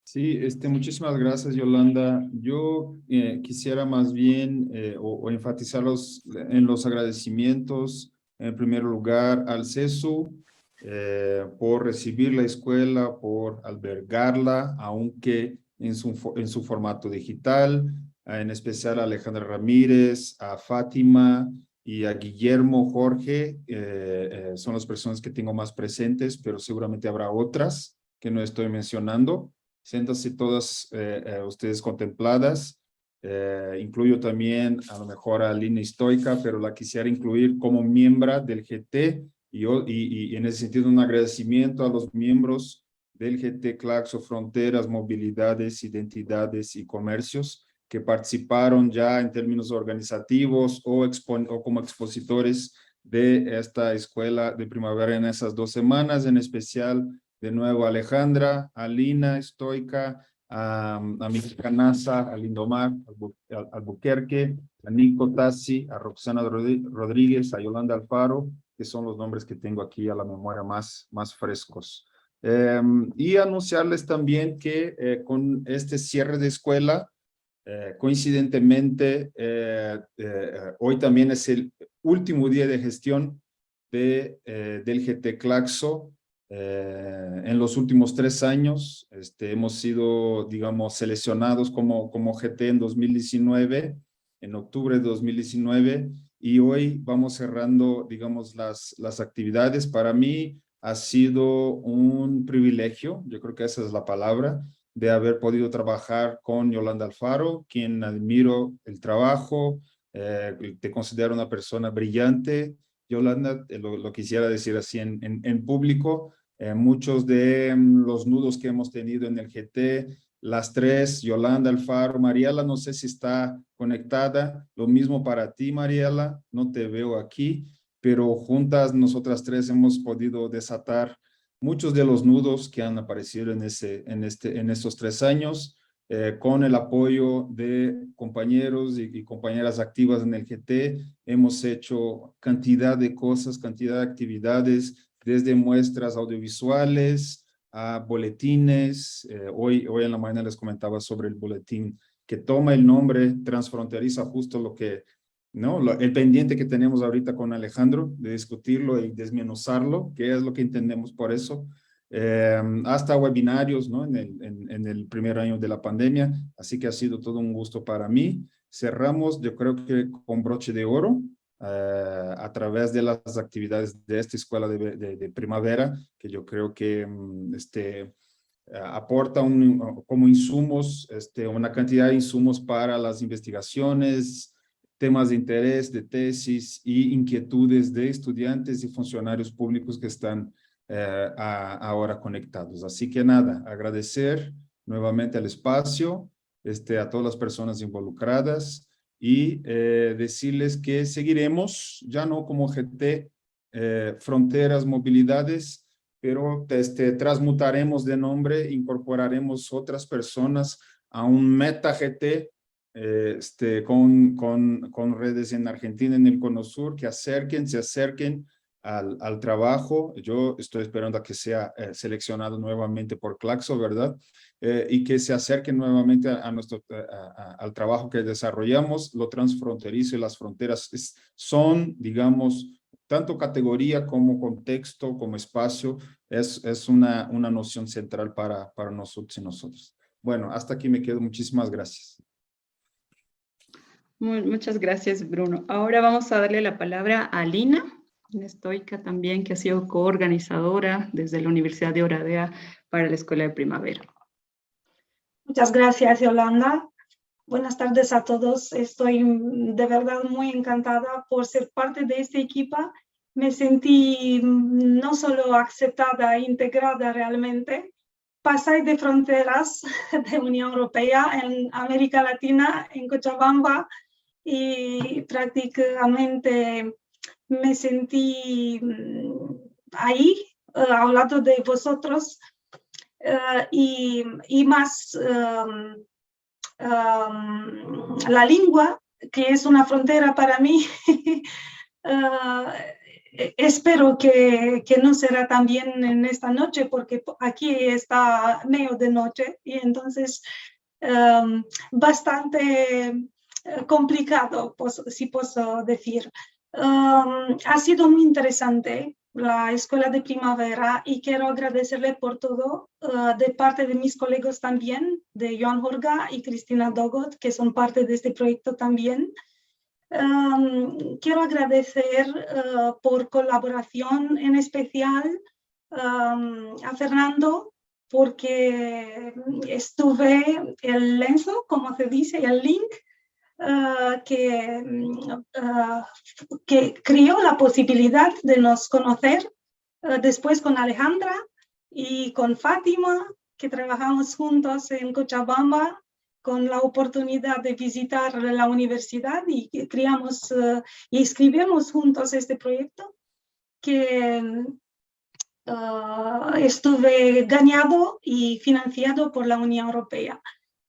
Sí, muchísimas gracias, Yolanda. Yo quisiera más bien o enfatizar en los agradecimientos, en primer lugar, al CESU por recibir la escuela, por albergarla, aunque en su formato digital, en especial a Alejandra Ramírez, a Fátima y a Guillermo Jorge. Son las personas que tengo más presentes, pero seguramente habrá otras que no estoy mencionando. Siéntanse todas ustedes contempladas. Incluyo también a lo mejor a Lina Stoica, pero la quisiera incluir como miembro del GT, y en ese sentido un agradecimiento a los miembros del GT Claxo Fronteras, Movilidades, Identidades y Comercios, que participaron ya en términos organizativos o como expositores de esta escuela de primavera en esas 2 semanas, en especial de nuevo a Alejandra, a Lina Stoica, a Mica Nasa, a Lindomar Albuquerque, a Nico Tassi, a Roxana Rodríguez, a Yolanda Alfaro, que son los nombres que tengo aquí a la memoria más frescos. Y anunciarles también que con este cierre de escuela, coincidentemente, hoy también es el último día de gestión del GT Claxo. En los últimos 3 años hemos sido, digamos, seleccionados como GT en 2019, en octubre de 2019, y hoy vamos cerrando, digamos, las actividades. Para mí ha sido un privilegio, yo creo que esa es la palabra, de haber podido trabajar con Yolanda Alfaro, quien admiro el trabajo, te considero una persona brillante. Yolanda, lo quisiera decir así en público. Muchos de los nudos que hemos tenido en el GT, las 3, Yolanda Alfaro, Mariela, no sé si está conectada, lo mismo para ti, Mariela, no te veo aquí, pero juntas nosotras 3 hemos podido desatar muchos de los nudos que han aparecido en estos 3 años, con el apoyo de compañeros y compañeras activas en el GT. Hemos hecho cantidad de cosas, cantidad de actividades, desde muestras audiovisuales a boletines. Hoy en la mañana les comentaba sobre el boletín que toma el nombre Transfronteriza, justo lo que, ¿no? El pendiente que tenemos ahorita con Alejandro, de discutirlo y desmenuzarlo, qué es lo que entendemos por eso. Hasta webinarios, ¿no? En el primer año de la pandemia, así que ha sido todo un gusto para mí. Cerramos, yo creo que con broche de oro, a través de las actividades de esta escuela de primavera, que yo creo que aporta como insumos, una cantidad de insumos para las investigaciones, temas de interés, de tesis y inquietudes de estudiantes y funcionarios públicos que están ahora conectados. Así que nada, agradecer nuevamente el espacio, a todas las personas involucradas y decirles que seguiremos, ya no como GT, Fronteras, Movilidades, pero transmutaremos de nombre, incorporaremos otras personas a un Meta GT con redes en Argentina, en el Cono Sur, que se acerquen al trabajo. Yo estoy esperando a que sea seleccionado nuevamente por Claxo, ¿verdad? Y que se acerquen nuevamente al trabajo que desarrollamos. Lo transfronterizo y las fronteras son, digamos, tanto categoría como contexto, como espacio, es una noción central para nosotros y nosotros. Bueno, hasta aquí me quedo. Muchísimas gracias. Muchas gracias, Bruno. Ahora vamos a darle la palabra a Lina, una estoica también que ha sido coorganizadora desde la Universidad de Oradea para la Escuela de Primavera. Muchas gracias, Yolanda. Buenas tardes a todos. Estoy de verdad muy encantada por ser parte de este equipo. Me sentí no solo aceptada, integrada realmente. Pasé de fronteras de Unión Europea en América Latina, en Cochabamba, y prácticamente me sentí ahí, al lado de vosotros, y más la lengua, que es una frontera para mí. Espero que no será también en esta noche, porque aquí está medio de noche y entonces bastante complicado, pues, si puedo decir. Ha sido muy interesante la Escuela de Primavera y quiero agradecerle por todo de parte de mis colegas también, de Joan Jorga y Cristina Dogot, que son parte de este proyecto también. Quiero agradecer por colaboración en especial a Fernando, porque estuve el lienzo, como se dice, el link, que creó la posibilidad de nos conocer después con Alejandra y con Fátima, que trabajamos juntos en Cochabamba, con la oportunidad de visitar la universidad y creamos y escribimos juntos este proyecto que estuve ganado y financiado por la Unión Europea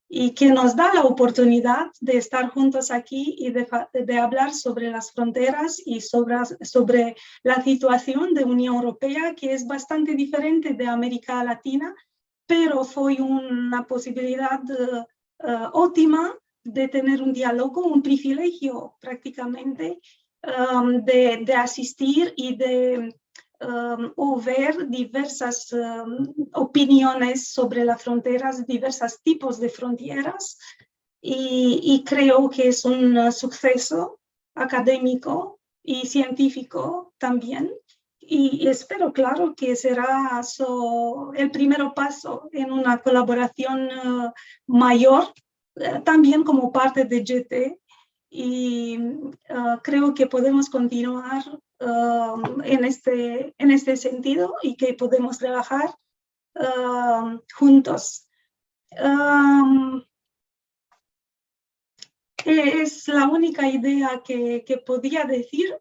y que nos da la oportunidad de estar juntos aquí y de hablar sobre las fronteras y sobre la situación de Unión Europea, que es bastante diferente de América Latina, pero fue una posibilidad óptima de tener un diálogo, un privilegio prácticamente de asistir y de ver diversas opiniones sobre las fronteras, diversos tipos de fronteras, y creo que es un suceso académico y científico también. Y espero, claro, que será el primer paso en una colaboración mayor, también como parte de GT, y creo que podemos continuar en este sentido y que podemos trabajar juntos. Es la única idea que podía decir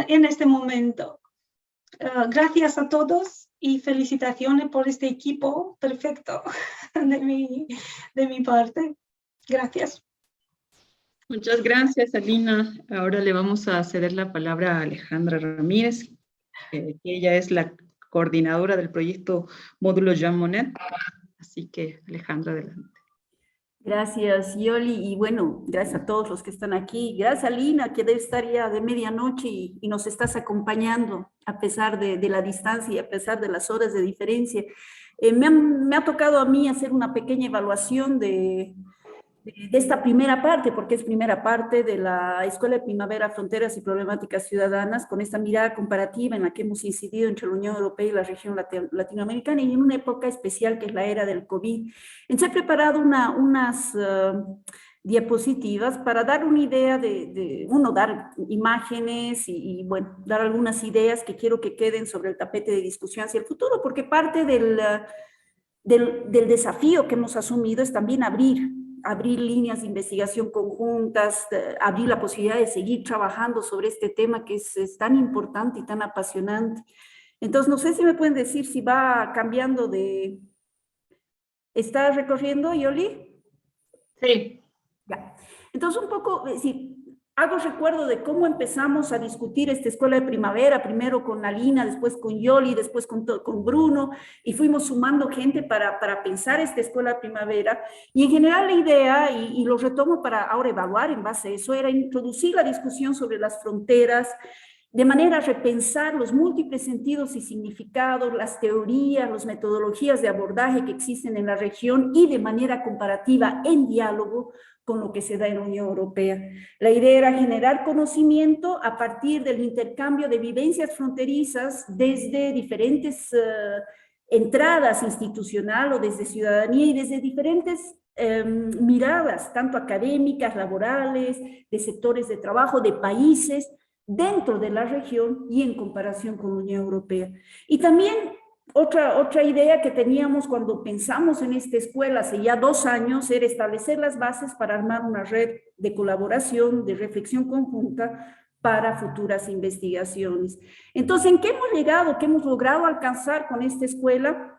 en este momento. Gracias a todos y felicitaciones por este equipo perfecto de mi parte. Gracias. Muchas gracias, Alina. Ahora le vamos a ceder la palabra a Alejandra Ramírez, que ella es la coordinadora del proyecto Módulo Jean Monnet. Así que, Alejandra, adelante. Gracias, Yoli, y bueno, gracias a todos los que están aquí. Gracias, Alina, que debe estar ya de medianoche y nos estás acompañando a pesar de la distancia y a pesar de las horas de diferencia. Me ha tocado a mí hacer una pequeña evaluación de esta primera parte, porque es primera parte de la Escuela de Primavera, Fronteras y Problemáticas Ciudadanas, con esta mirada comparativa en la que hemos incidido entre la Unión Europea y la región latinoamericana, y en una época especial que es la era del COVID. Se ha preparado unas diapositivas para dar una idea dar imágenes y, bueno, dar algunas ideas que quiero que queden sobre el tapete de discusión hacia el futuro, porque parte del desafío que hemos asumido es también abrir líneas de investigación conjuntas, abrir la posibilidad de seguir trabajando sobre este tema que es tan importante y tan apasionante. Entonces, no sé si me pueden decir si va cambiando de... ¿Está recorriendo, Yoli? Sí. Ya. Entonces, un poco, si hago recuerdo de cómo empezamos a discutir esta escuela de primavera, primero con Alina, después con Yoli, después con Bruno, y fuimos sumando gente para pensar esta escuela de primavera, y en general la idea, y lo retomo para ahora evaluar en base a eso, era introducir la discusión sobre las fronteras, de manera a repensar los múltiples sentidos y significados, las teorías, las metodologías de abordaje que existen en la región y de manera comparativa en diálogo con lo que se da en la Unión Europea. La idea era generar conocimiento a partir del intercambio de vivencias fronterizas desde diferentes entradas institucionales o desde ciudadanía y desde diferentes miradas, tanto académicas, laborales, de sectores de trabajo, de países, dentro de la región y en comparación con la Unión Europea. Y también otra idea que teníamos cuando pensamos en esta escuela hace ya 2 años era establecer las bases para armar una red de colaboración, de reflexión conjunta para futuras investigaciones. Entonces, ¿en qué hemos llegado? ¿Qué hemos logrado alcanzar con esta escuela?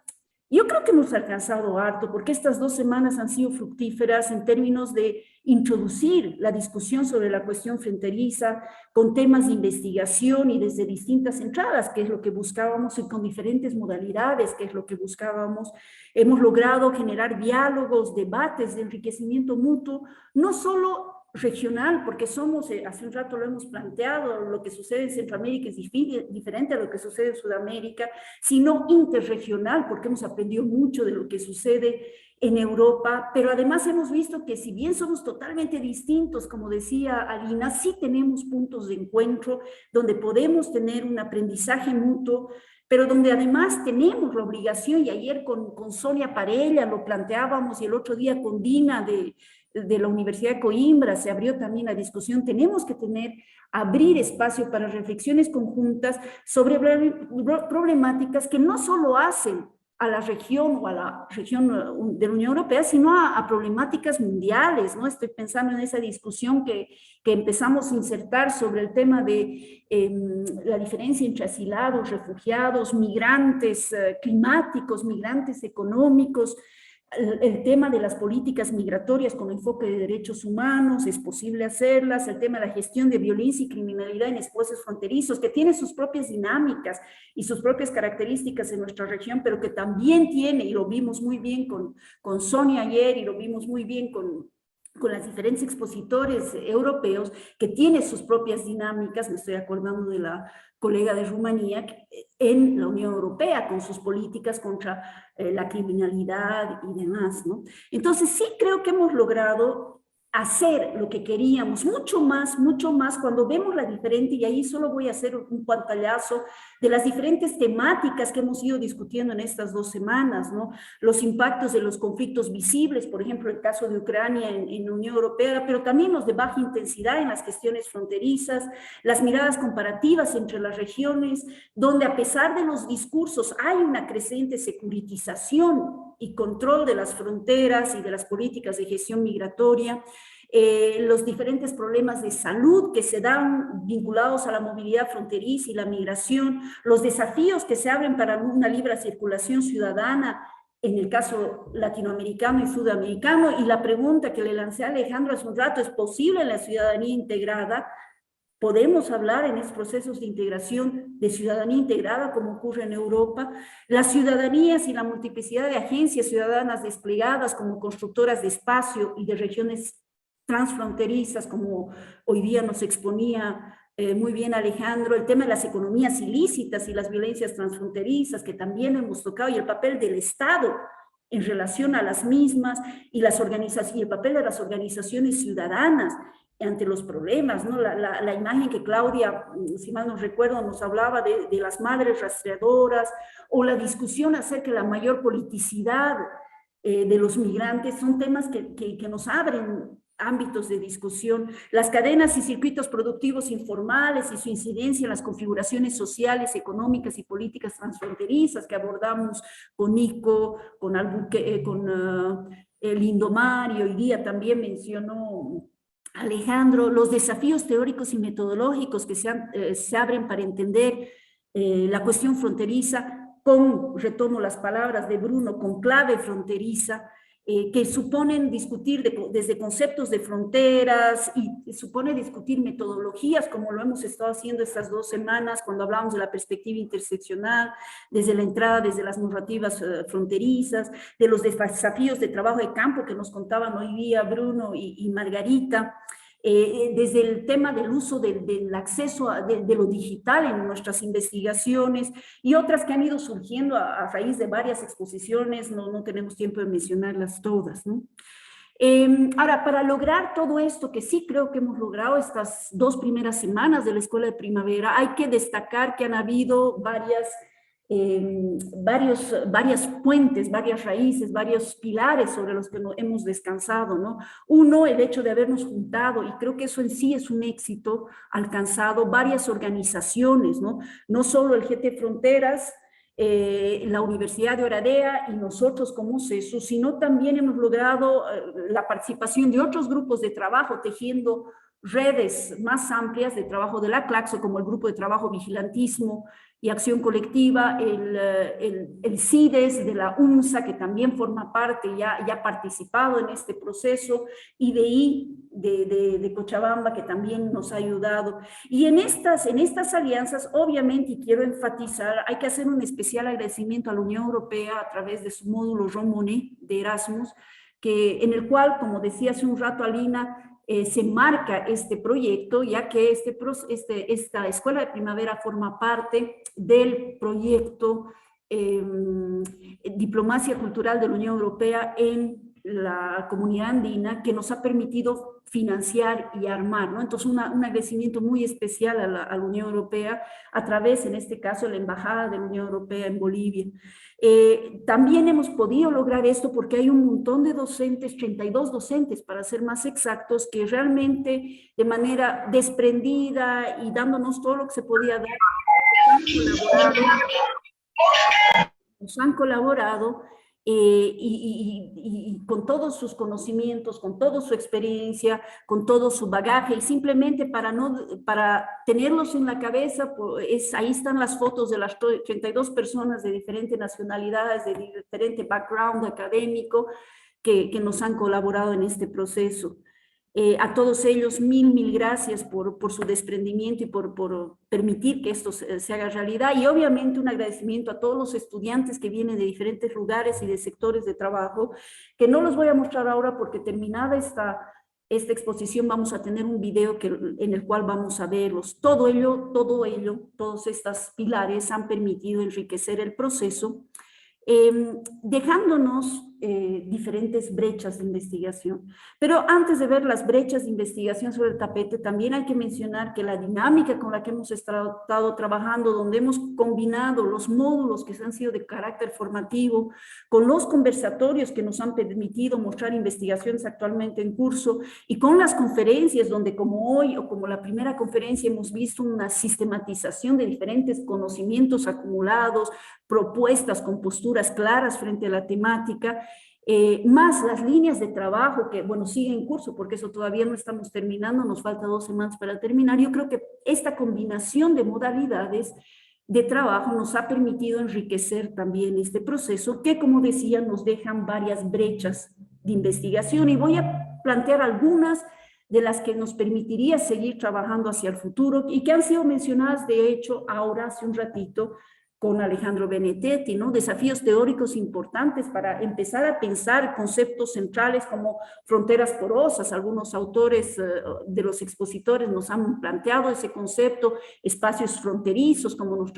Yo creo que hemos alcanzado harto, porque estas 2 semanas han sido fructíferas en términos de introducir la discusión sobre la cuestión fronteriza con temas de investigación y desde distintas entradas, que es lo que buscábamos, y con diferentes modalidades, que es lo que buscábamos. Hemos logrado generar diálogos, debates de enriquecimiento mutuo, no solo regional, porque somos, hace un rato lo hemos planteado, lo que sucede en Centroamérica es diferente a lo que sucede en Sudamérica, sino interregional, porque hemos aprendido mucho de lo que sucede en Europa, pero además hemos visto que si bien somos totalmente distintos, como decía Alina, sí tenemos puntos de encuentro donde podemos tener un aprendizaje mutuo, pero donde además tenemos la obligación, y ayer con Sonia Parella lo planteábamos, y el otro día con Dina de la Universidad de Coimbra se abrió también la discusión, tenemos que abrir espacio para reflexiones conjuntas sobre problemáticas que no solo hacen a la región o a la región de la Unión Europea, sino a problemáticas mundiales, ¿no? Estoy pensando en esa discusión que empezamos a insertar sobre el tema de la diferencia entre asilados, refugiados, migrantes climáticos, migrantes económicos, el tema de las políticas migratorias con enfoque de derechos humanos, es posible hacerlas, el tema de la gestión de violencia y criminalidad en espacios fronterizos, que tiene sus propias dinámicas y sus propias características en nuestra región, pero que también tiene, y lo vimos muy bien con Sonia ayer, y lo vimos muy bien con los diferentes expositores europeos, que tiene sus propias dinámicas. Me estoy acordando de la colega de Rumanía, en la Unión Europea, con sus políticas contra la criminalidad y demás, ¿no? Entonces sí creo que hemos logrado hacer lo que queríamos, mucho más cuando vemos la diferente, y ahí solo voy a hacer un pantallazo de las diferentes temáticas que hemos ido discutiendo en estas 2 semanas, ¿no? Los impactos de los conflictos visibles, por ejemplo, el caso de Ucrania en la Unión Europea, pero también los de baja intensidad en las cuestiones fronterizas, las miradas comparativas entre las regiones, donde a pesar de los discursos hay una creciente securitización y control de las fronteras y de las políticas de gestión migratoria, los diferentes problemas de salud que se dan vinculados a la movilidad fronteriza y la migración, los desafíos que se abren para una libre circulación ciudadana en el caso latinoamericano y sudamericano, y la pregunta que le lancé a Alejandro hace un rato, ¿es posible la ciudadanía integrada? Podemos hablar en estos procesos de integración de ciudadanía integrada como ocurre en Europa. Las ciudadanías y la multiplicidad de agencias ciudadanas desplegadas como constructoras de espacio y de regiones transfronterizas, como hoy día nos exponía muy bien Alejandro, el tema de las economías ilícitas y las violencias transfronterizas, que también hemos tocado, y el papel del Estado en relación a las mismas, y el papel de las organizaciones ciudadanas ante los problemas, ¿no? La imagen que Claudia, si mal no recuerdo, nos hablaba de las madres rastreadoras, o la discusión acerca de la mayor politicidad de los migrantes, son temas que nos abren ámbitos de discusión, las cadenas y circuitos productivos informales y su incidencia en las configuraciones sociales, económicas y políticas transfronterizas que abordamos con Nico, con Lindomar, y hoy día también mencionó Alejandro, los desafíos teóricos y metodológicos que se abren para entender la cuestión fronteriza, retomo las palabras de Bruno, con clave fronteriza, que suponen discutir desde conceptos de fronteras y supone discutir metodologías, como lo hemos estado haciendo estas 2 semanas cuando hablamos de la perspectiva interseccional, desde la entrada, desde las narrativas fronterizas, de los desafíos de trabajo de campo que nos contaban hoy día Bruno y Margarita, desde el tema del uso del acceso de lo digital en nuestras investigaciones y otras que han ido surgiendo a raíz de varias exposiciones, no tenemos tiempo de mencionarlas todas, ¿no? Ahora, para lograr todo esto, que sí creo que hemos logrado estas 2 primeras semanas de la Escuela de Primavera, hay que destacar que han habido varias puentes, varias raíces, varios pilares sobre los que hemos descansado, ¿no? Uno, el hecho de habernos juntado, y creo que eso en sí es un éxito alcanzado, varias organizaciones, ¿no? No solo el GT Fronteras, la Universidad de Oradea y nosotros como CESU, sino también hemos logrado la participación de otros grupos de trabajo, tejiendo redes más amplias de trabajo de la CLACSO, como el Grupo de Trabajo Vigilantismo y Acción Colectiva, el CIDES de la UNSA, que también forma parte, ya ha participado en este proceso, IDI de Cochabamba, que también nos ha ayudado. Y en estas alianzas, obviamente, y quiero enfatizar, hay que hacer un especial agradecimiento a la Unión Europea a través de su módulo Jean Monnet de Erasmus, en el cual, como decía hace un rato Alina, se marca este proyecto, ya que esta Escuela de Primavera forma parte del proyecto Diplomacia Cultural de la Unión Europea en la comunidad andina, que nos ha permitido financiar y armar, ¿no? Entonces, un agradecimiento muy especial a la Unión Europea, a través, en este caso, de la Embajada de la Unión Europea en Bolivia. También hemos podido lograr esto porque hay un montón de docentes, 32 docentes para ser más exactos, que realmente de manera desprendida y dándonos todo lo que se podía dar, nos han colaborado y con todos sus conocimientos, con toda su experiencia, con todo su bagaje, y simplemente para tenerlos en la cabeza, pues, ahí están las fotos de las 32 personas de diferentes nacionalidades, de diferente background académico, que nos han colaborado en este proceso. A todos ellos, mil gracias por su desprendimiento y por permitir que esto se haga realidad, y obviamente un agradecimiento a todos los estudiantes que vienen de diferentes lugares y de sectores de trabajo, que no los voy a mostrar ahora porque terminada esta exposición vamos a tener un video en el cual vamos a verlos. Todo ello, todos estos pilares han permitido enriquecer el proceso, dejándonos diferentes brechas de investigación. Pero antes de ver las brechas de investigación sobre el tapete, también hay que mencionar que la dinámica con la que hemos estado trabajando, donde hemos combinado los módulos que han sido de carácter formativo con los conversatorios que nos han permitido mostrar investigaciones actualmente en curso, y con las conferencias donde, como hoy o como la primera conferencia, hemos visto una sistematización de diferentes conocimientos acumulados, propuestas con posturas claras frente a la temática, más las líneas de trabajo que, bueno, siguen en curso, porque eso todavía no estamos terminando, nos falta 2 semanas para terminar. Yo creo que esta combinación de modalidades de trabajo nos ha permitido enriquecer también este proceso, que, como decía, nos dejan varias brechas de investigación, y voy a plantear algunas de las que nos permitiría seguir trabajando hacia el futuro, y que han sido mencionadas, de hecho, ahora hace un ratito, con Alejandro Benedetti, ¿no? Desafíos teóricos importantes para empezar a pensar conceptos centrales como fronteras porosas. Algunos autores de los expositores nos han planteado ese concepto, espacios fronterizos, como nos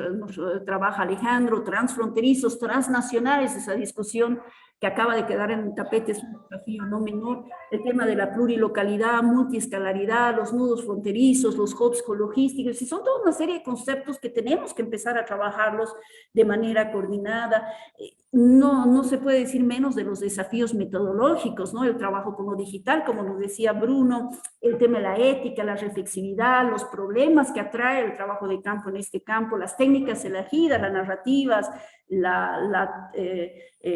trabaja Alejandro, transfronterizos, transnacionales, esa discusión que acaba de quedar en el tapete, es un desafío no menor, el tema de la plurilocalidad, multiescalaridad, los nudos fronterizos, los hubs logísticos, y son toda una serie de conceptos que tenemos que empezar a trabajarlos de manera coordinada. No se puede decir menos de los desafíos metodológicos, ¿no? El trabajo con lo digital, como nos decía Bruno, el tema de la ética, la reflexividad, los problemas que atrae el trabajo de campo en este campo, las técnicas elegidas, las narrativas, la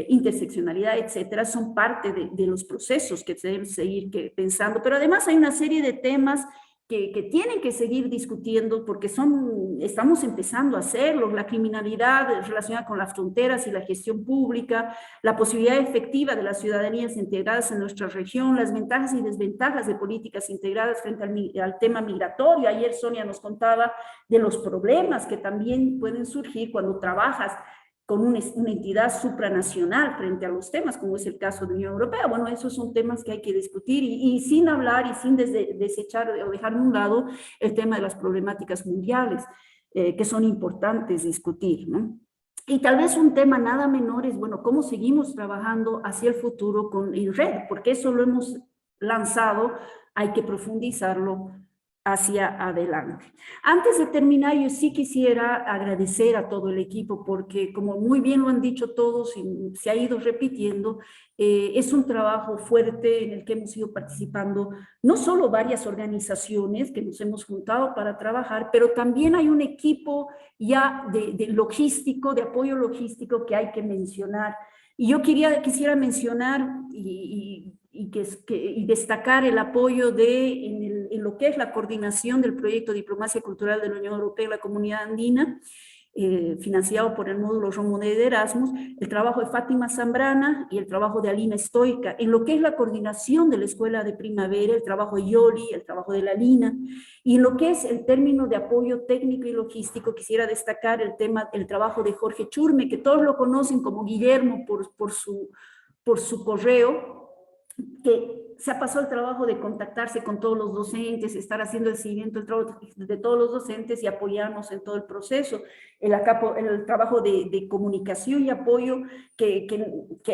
interseccionalidad, etcétera, son parte de los procesos que se deben seguir pensando. Pero además hay una serie de temas que tienen que seguir discutiendo porque estamos empezando a hacerlo, la criminalidad relacionada con las fronteras y la gestión pública, la posibilidad efectiva de las ciudadanías integradas en nuestra región, las ventajas y desventajas de políticas integradas frente al tema migratorio. Ayer Sonia nos contaba de los problemas que también pueden surgir cuando trabajas con una entidad supranacional frente a los temas, como es el caso de la Unión Europea. Bueno, esos son temas que hay que discutir y sin hablar y sin desechar o dejar de un lado el tema de las problemáticas mundiales, que son importantes discutir, ¿no? Y tal vez un tema nada menor es, bueno, cómo seguimos trabajando hacia el futuro con INRED, porque eso lo hemos lanzado, hay que profundizarlo hacia adelante. Antes de terminar, yo sí quisiera agradecer a todo el equipo porque, como muy bien lo han dicho todos y se ha ido repitiendo, es un trabajo fuerte en el que hemos ido participando no solo varias organizaciones que nos hemos juntado para trabajar, pero también hay un equipo ya de logístico, de apoyo logístico que hay que mencionar. Y yo quisiera mencionar y destacar el apoyo en lo que es la coordinación del proyecto Diplomacia Cultural de la Unión Europea en la Comunidad Andina, financiado por el módulo Romonet de Erasmus, el trabajo de Fátima Zambrana y el trabajo de Alina Stoica, en lo que es la coordinación de la Escuela de Primavera, el trabajo de Yoli, el trabajo de la Lina, y en lo que es el término de apoyo técnico y logístico, quisiera destacar el trabajo de Jorge Churme, que todos lo conocen como Guillermo por su correo, que se ha pasado el trabajo de contactarse con todos los docentes, estar haciendo el seguimiento de todos los docentes y apoyarnos en todo el proceso. El trabajo de comunicación y apoyo que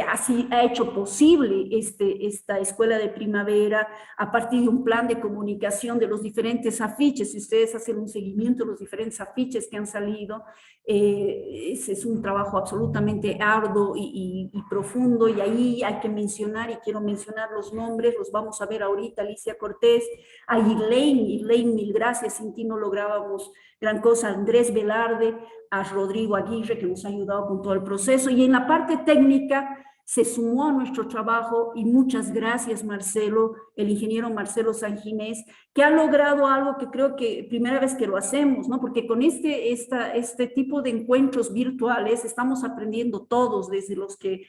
ha hecho posible esta escuela de primavera a partir de un plan de comunicación de los diferentes afiches. Si ustedes hacen un seguimiento de los diferentes afiches que han salido, ese es un trabajo absolutamente arduo y profundo, y ahí hay que mencionar, y quiero mencionar los nombres, los vamos a ver ahorita: Alicia Cortés, a Irlane, mil gracias, sin ti no lográbamos gran cosa, Andrés Velarde, a Rodrigo Aguirre, que nos ha ayudado con todo el proceso, y en la parte técnica se sumó a nuestro trabajo, y muchas gracias Marcelo, el ingeniero Marcelo Sanginés, que ha logrado algo que creo que primera vez que lo hacemos, ¿no? Porque con este tipo de encuentros virtuales estamos aprendiendo todos, desde los que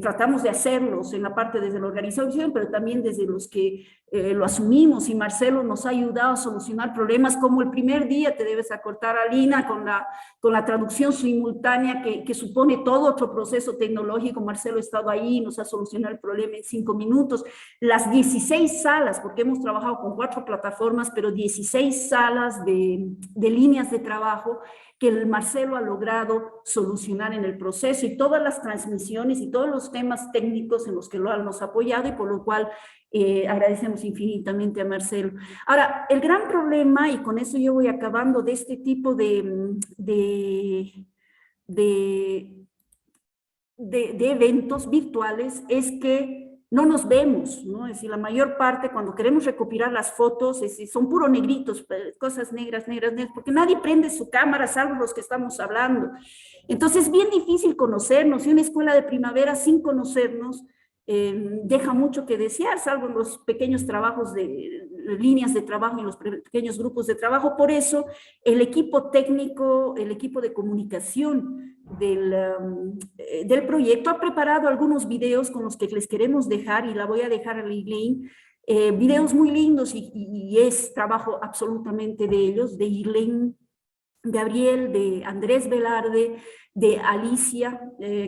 tratamos de hacerlos en la parte desde la organización, pero también desde los que lo asumimos, y Marcelo nos ha ayudado a solucionar problemas como el primer día, te debes acortar, Alina, con la traducción simultánea que supone todo otro proceso tecnológico. Marcelo ha estado ahí y nos ha solucionado el problema en 5 minutos. Las 16 salas, porque hemos trabajado con 4 plataformas, pero 16 salas de líneas de trabajo que el Marcelo ha logrado solucionar en el proceso, y todas las transmisiones y todos los temas técnicos en los que lo nos ha apoyado, y por lo cual agradecemos infinitamente a Marcelo. Ahora, el gran problema, y con eso yo voy acabando, de este tipo de eventos virtuales, es que no nos vemos, ¿no? Es decir, la mayor parte, cuando queremos recopilar las fotos, son puro negritos, cosas negras, porque nadie prende su cámara, salvo los que estamos hablando. Entonces es bien difícil conocernos, y una escuela de primavera sin conocernos deja mucho que desear, salvo en los pequeños trabajos de líneas de trabajo y los pequeños grupos de trabajo. Por eso el equipo técnico, el equipo de comunicación del proyecto ha preparado algunos videos con los que les queremos dejar, y la voy a dejar a Irlane, videos muy lindos, y es trabajo absolutamente de ellos, de Irlane Gabriel, de Andrés Velarde, de Alicia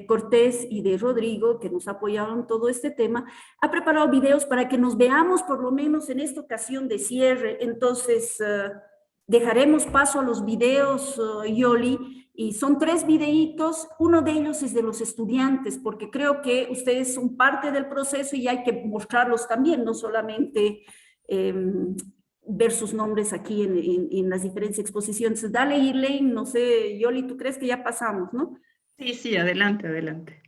Cortés y de Rodrigo, que nos apoyaron en todo este tema. Ha preparado videos para que nos veamos por lo menos en esta ocasión de cierre. Entonces dejaremos paso a los videos, Yoli, Y son 3 videitos, uno de ellos es de los estudiantes, porque creo que ustedes son parte del proceso y hay que mostrarlos también, no solamente ver sus nombres aquí en las diferentes exposiciones. Dale, Irlene, no sé, Yoli, ¿tú crees que ya pasamos, no? Sí, sí, adelante, adelante.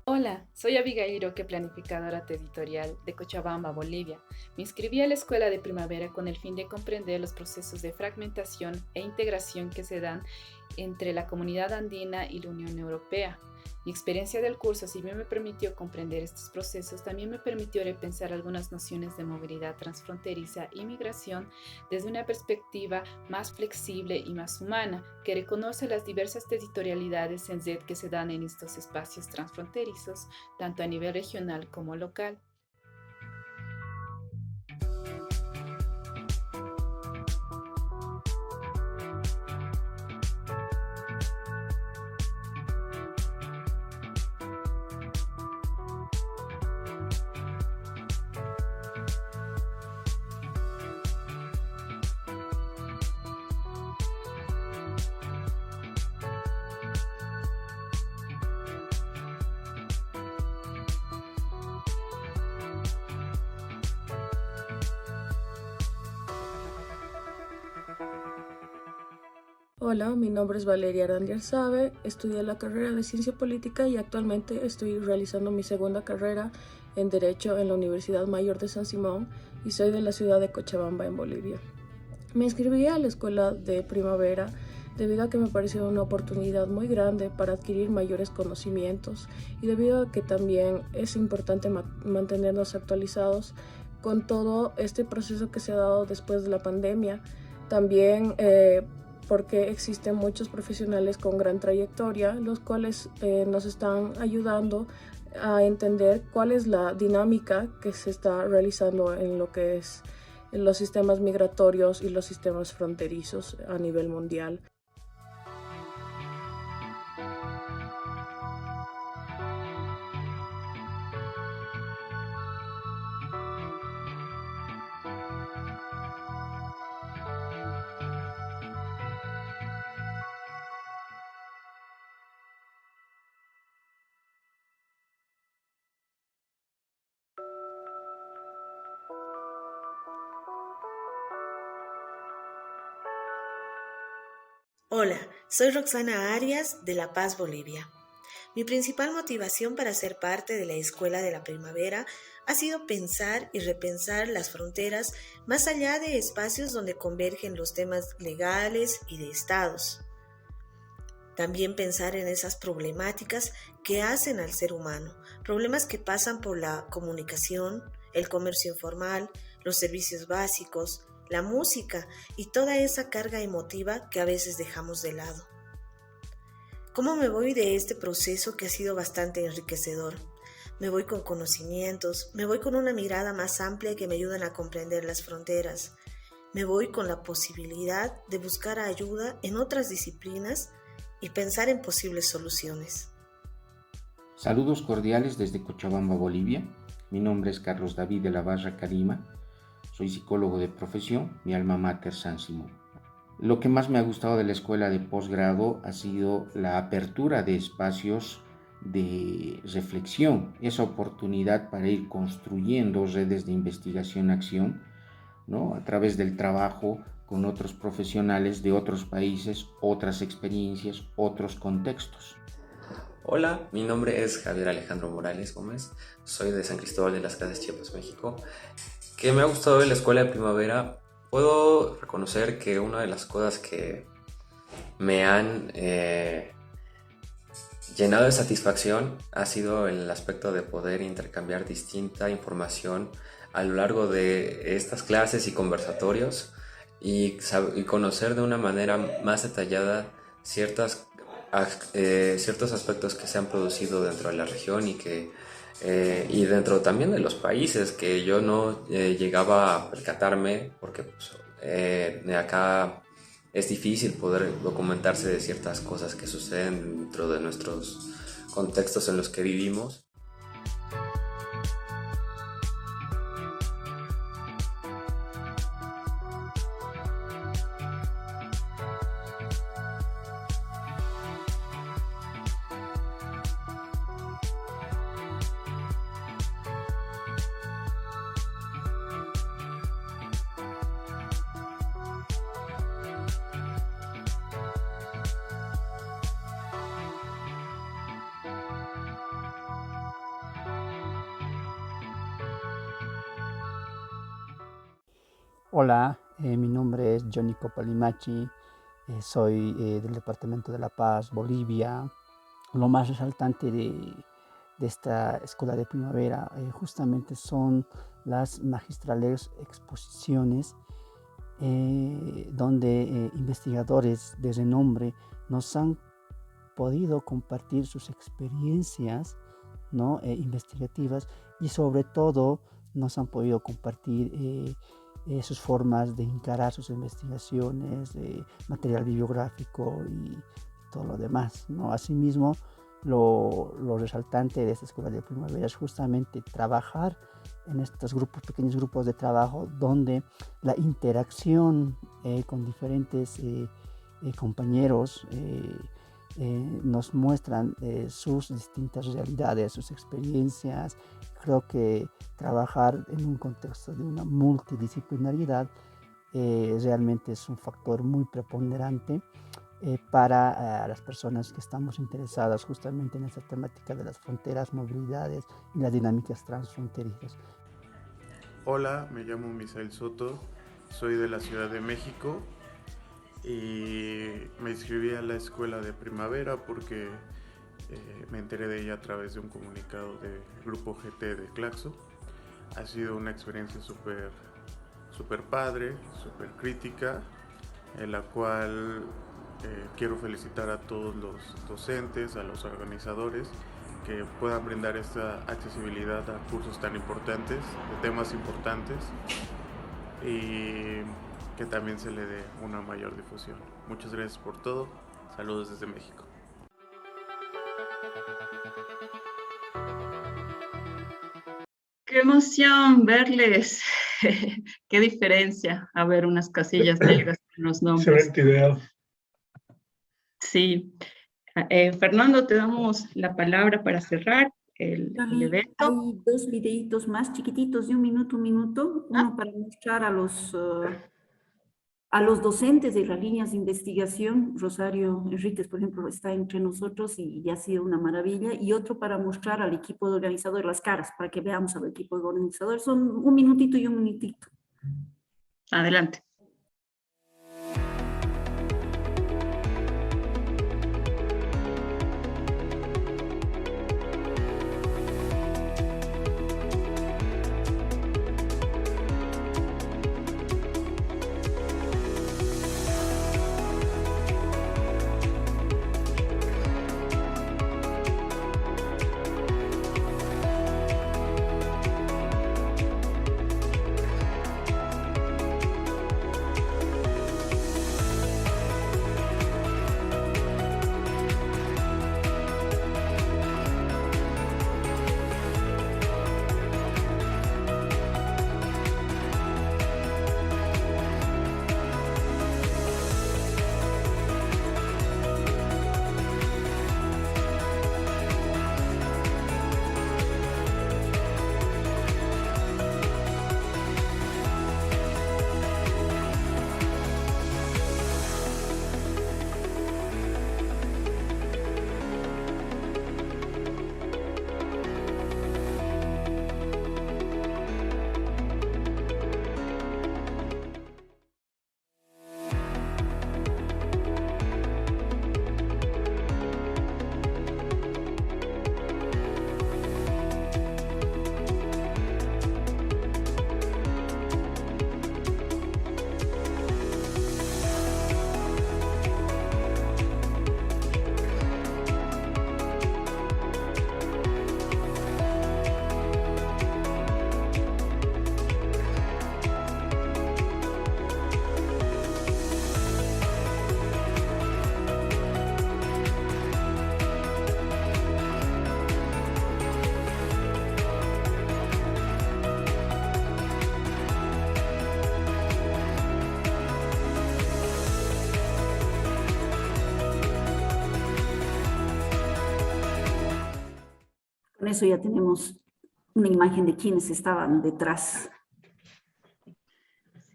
Hola, soy Abigail Roque, planificadora territorial de Cochabamba, Bolivia. Me inscribí a la Escuela de Primavera con el fin de comprender los procesos de fragmentación e integración que se dan entre la comunidad andina y la Unión Europea. Mi experiencia del curso, si bien me permitió comprender estos procesos, también me permitió repensar algunas nociones de movilidad transfronteriza y migración desde una perspectiva más flexible y más humana, que reconoce las diversas territorialidades en Z que se dan en estos espacios transfronterizos, tanto a nivel regional como local. Hola, mi nombre es Valeria Arandia Arzabe, estudié la carrera de Ciencia Política y actualmente estoy realizando mi segunda carrera en Derecho en la Universidad Mayor de San Simón y soy de la ciudad de Cochabamba, en Bolivia. Me inscribí a la Escuela de Primavera debido a que me pareció una oportunidad muy grande para adquirir mayores conocimientos y debido a que también es importante mantenernos actualizados con todo este proceso que se ha dado después de la pandemia. También porque existen muchos profesionales con gran trayectoria, los cuales nos están ayudando a entender cuál es la dinámica que se está realizando en lo que es en los sistemas migratorios y los sistemas fronterizos a nivel mundial. Hola, soy Roxana Arias de La Paz, Bolivia. Mi principal motivación para ser parte de la Escuela de la Primavera ha sido pensar y repensar las fronteras más allá de espacios donde convergen los temas legales y de estados. También pensar en esas problemáticas que hacen al ser humano, problemas que pasan por la comunicación, el comercio informal, los servicios básicos, la música y toda esa carga emotiva que a veces dejamos de lado. ¿Cómo me voy de este proceso que ha sido bastante enriquecedor? Me voy con conocimientos, me voy con una mirada más amplia que me ayudan a comprender las fronteras. Me voy con la posibilidad de buscar ayuda en otras disciplinas y pensar en posibles soluciones. Saludos cordiales desde Cochabamba, Bolivia. Mi nombre es Carlos David de la Barra Carima. Soy psicólogo de profesión, mi alma mater San Simón. Lo que más me ha gustado de la escuela de posgrado ha sido la apertura de espacios de reflexión, esa oportunidad para ir construyendo redes de investigación-acción, ¿no? A través del trabajo con otros profesionales de otros países, otras experiencias, otros contextos. Hola, mi nombre es Javier Alejandro Morales Gómez, soy de San Cristóbal de las Casas, Chiapas, México. ¿Qué me ha gustado de la Escuela de Primavera? Puedo reconocer que una de las cosas que me han llenado de satisfacción ha sido el aspecto de poder intercambiar distinta información a lo largo de estas clases y conversatorios y conocer de una manera más detallada ciertos aspectos que se han producido dentro de la región y dentro también de los países que yo no llegaba a percatarme porque pues, acá es difícil poder documentarse de ciertas cosas que suceden dentro de nuestros contextos en los que vivimos. Hola, mi nombre es Johnny Copalimachi, soy del Departamento de La Paz, Bolivia. Lo más resaltante de esta Escuela de Primavera justamente son las magistrales exposiciones donde investigadores de renombre nos han podido compartir sus experiencias, ¿no? Investigativas y sobre todo nos han podido compartir sus formas de encarar sus investigaciones, material bibliográfico y todo lo demás, ¿no? Asimismo, lo resaltante de esta Escuela de Primavera es justamente trabajar en estos grupos, pequeños grupos de trabajo, donde la interacción con diferentes compañeros nos muestran sus distintas realidades, sus experiencias. Creo que trabajar en un contexto de una multidisciplinaridad realmente es un factor muy preponderante para las personas que estamos interesadas justamente en esta temática de las fronteras, movilidades y las dinámicas transfronterizas. Hola, me llamo Misael Soto, soy de la Ciudad de México y me inscribí a la Escuela de Primavera porque me enteré de ella a través de un comunicado del grupo GT de Claxo. Ha sido una experiencia súper padre, súper crítica, en la cual quiero felicitar a todos los docentes, a los organizadores que puedan brindar esta accesibilidad a cursos tan importantes, de temas importantes, y que también se le dé una mayor difusión. Muchas gracias por todo. Saludos desde México. Qué emoción verles. Qué diferencia. A ver, unas casillas negras con los nombres. Excelente idea. Sí. Fernando, te damos la palabra para cerrar el evento. Hay dos videitos más chiquititos de un minuto. Uno para mostrar a los docentes de las líneas de investigación. Rosario Enríquez, por ejemplo, está entre nosotros y ha sido una maravilla. Y otro para mostrar al equipo de organizador las caras, para que veamos al equipo de organizador. Son un minutito y un minutito. Adelante. eso ya tenemos una imagen de quiénes estaban detrás.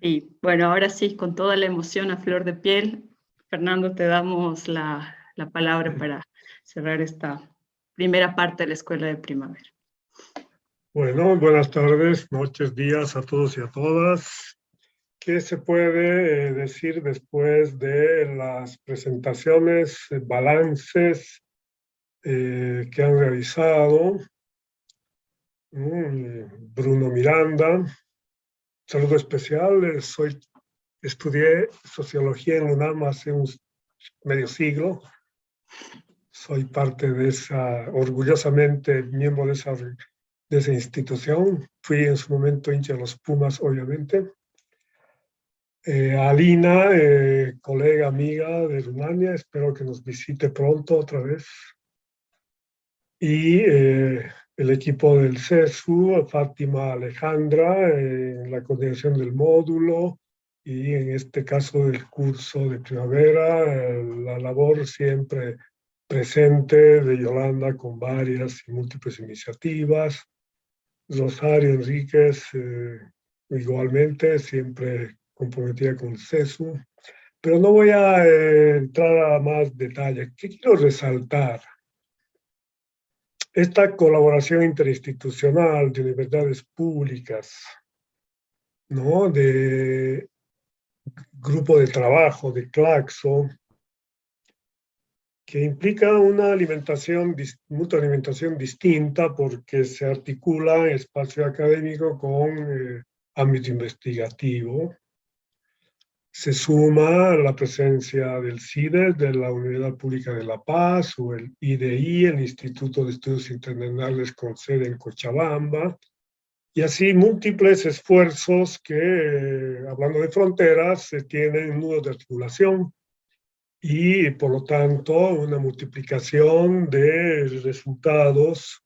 Sí, bueno, ahora sí, con toda la emoción a flor de piel, Fernando, te damos la palabra para cerrar esta primera parte de la Escuela de Primavera. Bueno, buenas tardes, noches, días a todos y a todas. ¿Qué se puede decir después de las presentaciones, balances que han realizado Bruno Miranda? Saludo especial, estudié sociología en UNAM hace un medio siglo. Soy parte de orgullosamente miembro de esa institución. Fui en su momento hincha de los Pumas, obviamente. Alina, colega, amiga de Rumania, espero que nos visite pronto otra vez. Y el equipo del CESU, Fátima Alejandra, en la coordinación del módulo y en este caso del curso de primavera, la labor siempre presente de Yolanda con varias y múltiples iniciativas. Rosario Enríquez, igualmente, siempre comprometida con el CESU. Pero no voy a entrar a más detalle. ¿Qué quiero resaltar? Esta colaboración interinstitucional de universidades públicas, ¿no? De grupo de trabajo, de Claxo, que implica una mutua alimentación distinta porque se articula espacio académico con ámbito investigativo. Se suma la presencia del CIDES, de la Universidad Pública de La Paz, o el IDI, el Instituto de Estudios Internacionales con sede en Cochabamba, y así múltiples esfuerzos que, hablando de fronteras, tienen nudos de articulación y, por lo tanto, una multiplicación de resultados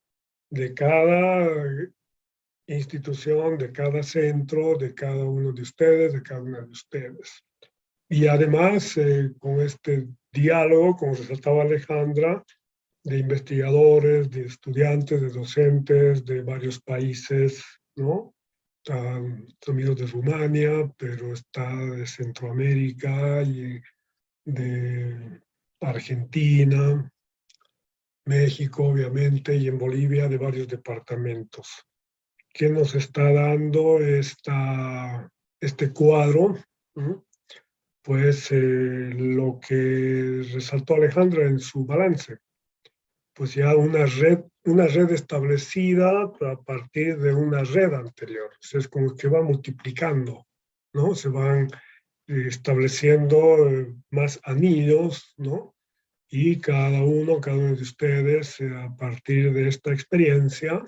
de cada institución, de cada centro, de cada uno de ustedes, de cada una de ustedes. Y además, con este diálogo, como resaltaba Alejandra, de investigadores, de estudiantes, de docentes de varios países, ¿no? Están amigos de Rumania, pero está de Centroamérica y de Argentina, México, obviamente, y en Bolivia de varios departamentos. ¿Qué nos está dando este cuadro? Pues lo que resaltó Alejandra en su balance, pues ya una red establecida a partir de una red anterior. O sea, es como que va multiplicando, ¿no? Se van estableciendo más anillos, ¿no? Y cada uno de ustedes, a partir de esta experiencia,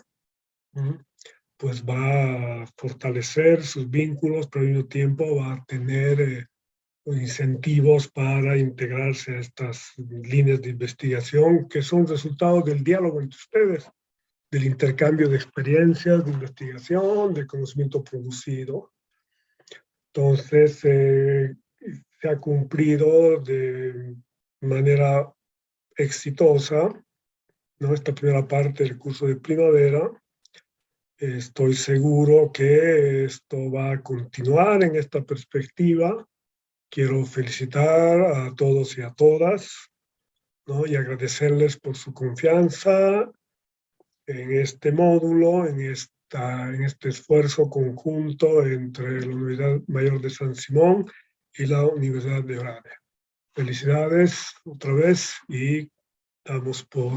pues va a fortalecer sus vínculos, pero al mismo tiempo va a tener incentivos para integrarse a estas líneas de investigación que son resultados del diálogo entre ustedes, del intercambio de experiencias, de investigación, de conocimiento producido. Entonces, se ha cumplido de manera exitosa, ¿no? Esta primera parte del curso de primavera. Estoy seguro que esto va a continuar en esta perspectiva. Quiero felicitar a todos y a todas, ¿no? Y agradecerles por su confianza en este módulo, en este esfuerzo conjunto entre la Universidad Mayor de San Simón y la Universidad de Oradea. Felicidades otra vez y damos por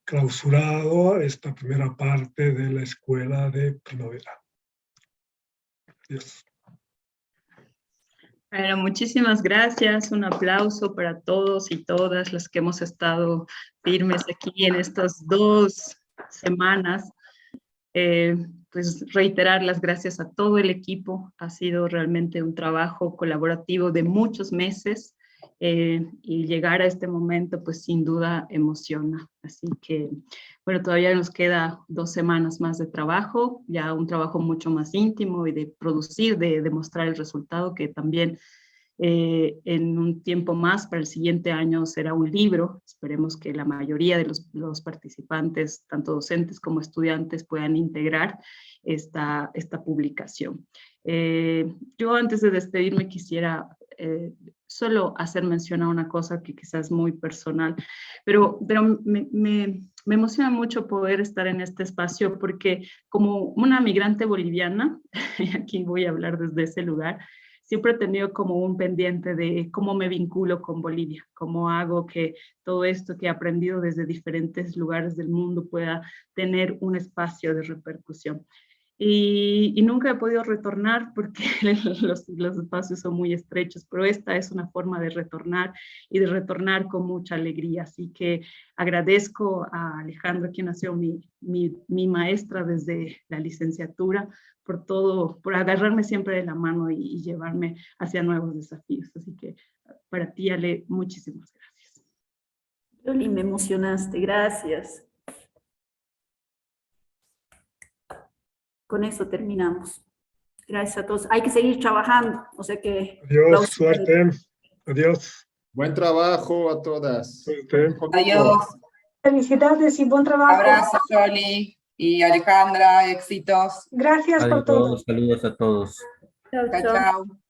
clausurado esta primera parte de la Escuela de Primavera. Adiós. Bueno, muchísimas gracias. Un aplauso para todos y todas las que hemos estado firmes aquí en estas 2 semanas. Pues reiterar las gracias a todo el equipo. Ha sido realmente un trabajo colaborativo de muchos meses y llegar a este momento pues sin duda emociona. Así que bueno, todavía nos queda 2 semanas más de trabajo, ya un trabajo mucho más íntimo y de producir, de demostrar el resultado que también En un tiempo más, para el siguiente año, será un libro. Esperemos que la mayoría de los participantes, tanto docentes como estudiantes, puedan integrar esta publicación. Yo antes de despedirme quisiera solo hacer mención a una cosa que quizás es muy personal, pero me emociona mucho poder estar en este espacio porque como una migrante boliviana, y aquí voy a hablar desde ese lugar, siempre he tenido como un pendiente de cómo me vinculo con Bolivia, cómo hago que todo esto que he aprendido desde diferentes lugares del mundo pueda tener un espacio de repercusión. Y nunca he podido retornar porque los espacios son muy estrechos, pero esta es una forma de retornar y de retornar con mucha alegría. Así que agradezco a Alejandra, quien ha sido mi maestra desde la licenciatura, por todo, por agarrarme siempre de la mano y llevarme hacia nuevos desafíos. Así que para ti, Ale, muchísimas gracias. Yoli, me emocionaste, gracias. Con eso terminamos. Gracias a todos. Hay que seguir trabajando, o sea que... Adiós, suerte. Adiós. Buen trabajo a todas. Suerte. Adiós. Felicidades y buen trabajo. Abrazo, Yoli y Alejandra, éxitos. Gracias por todo. Saludos a todos. Chao, Chao, chao. chao.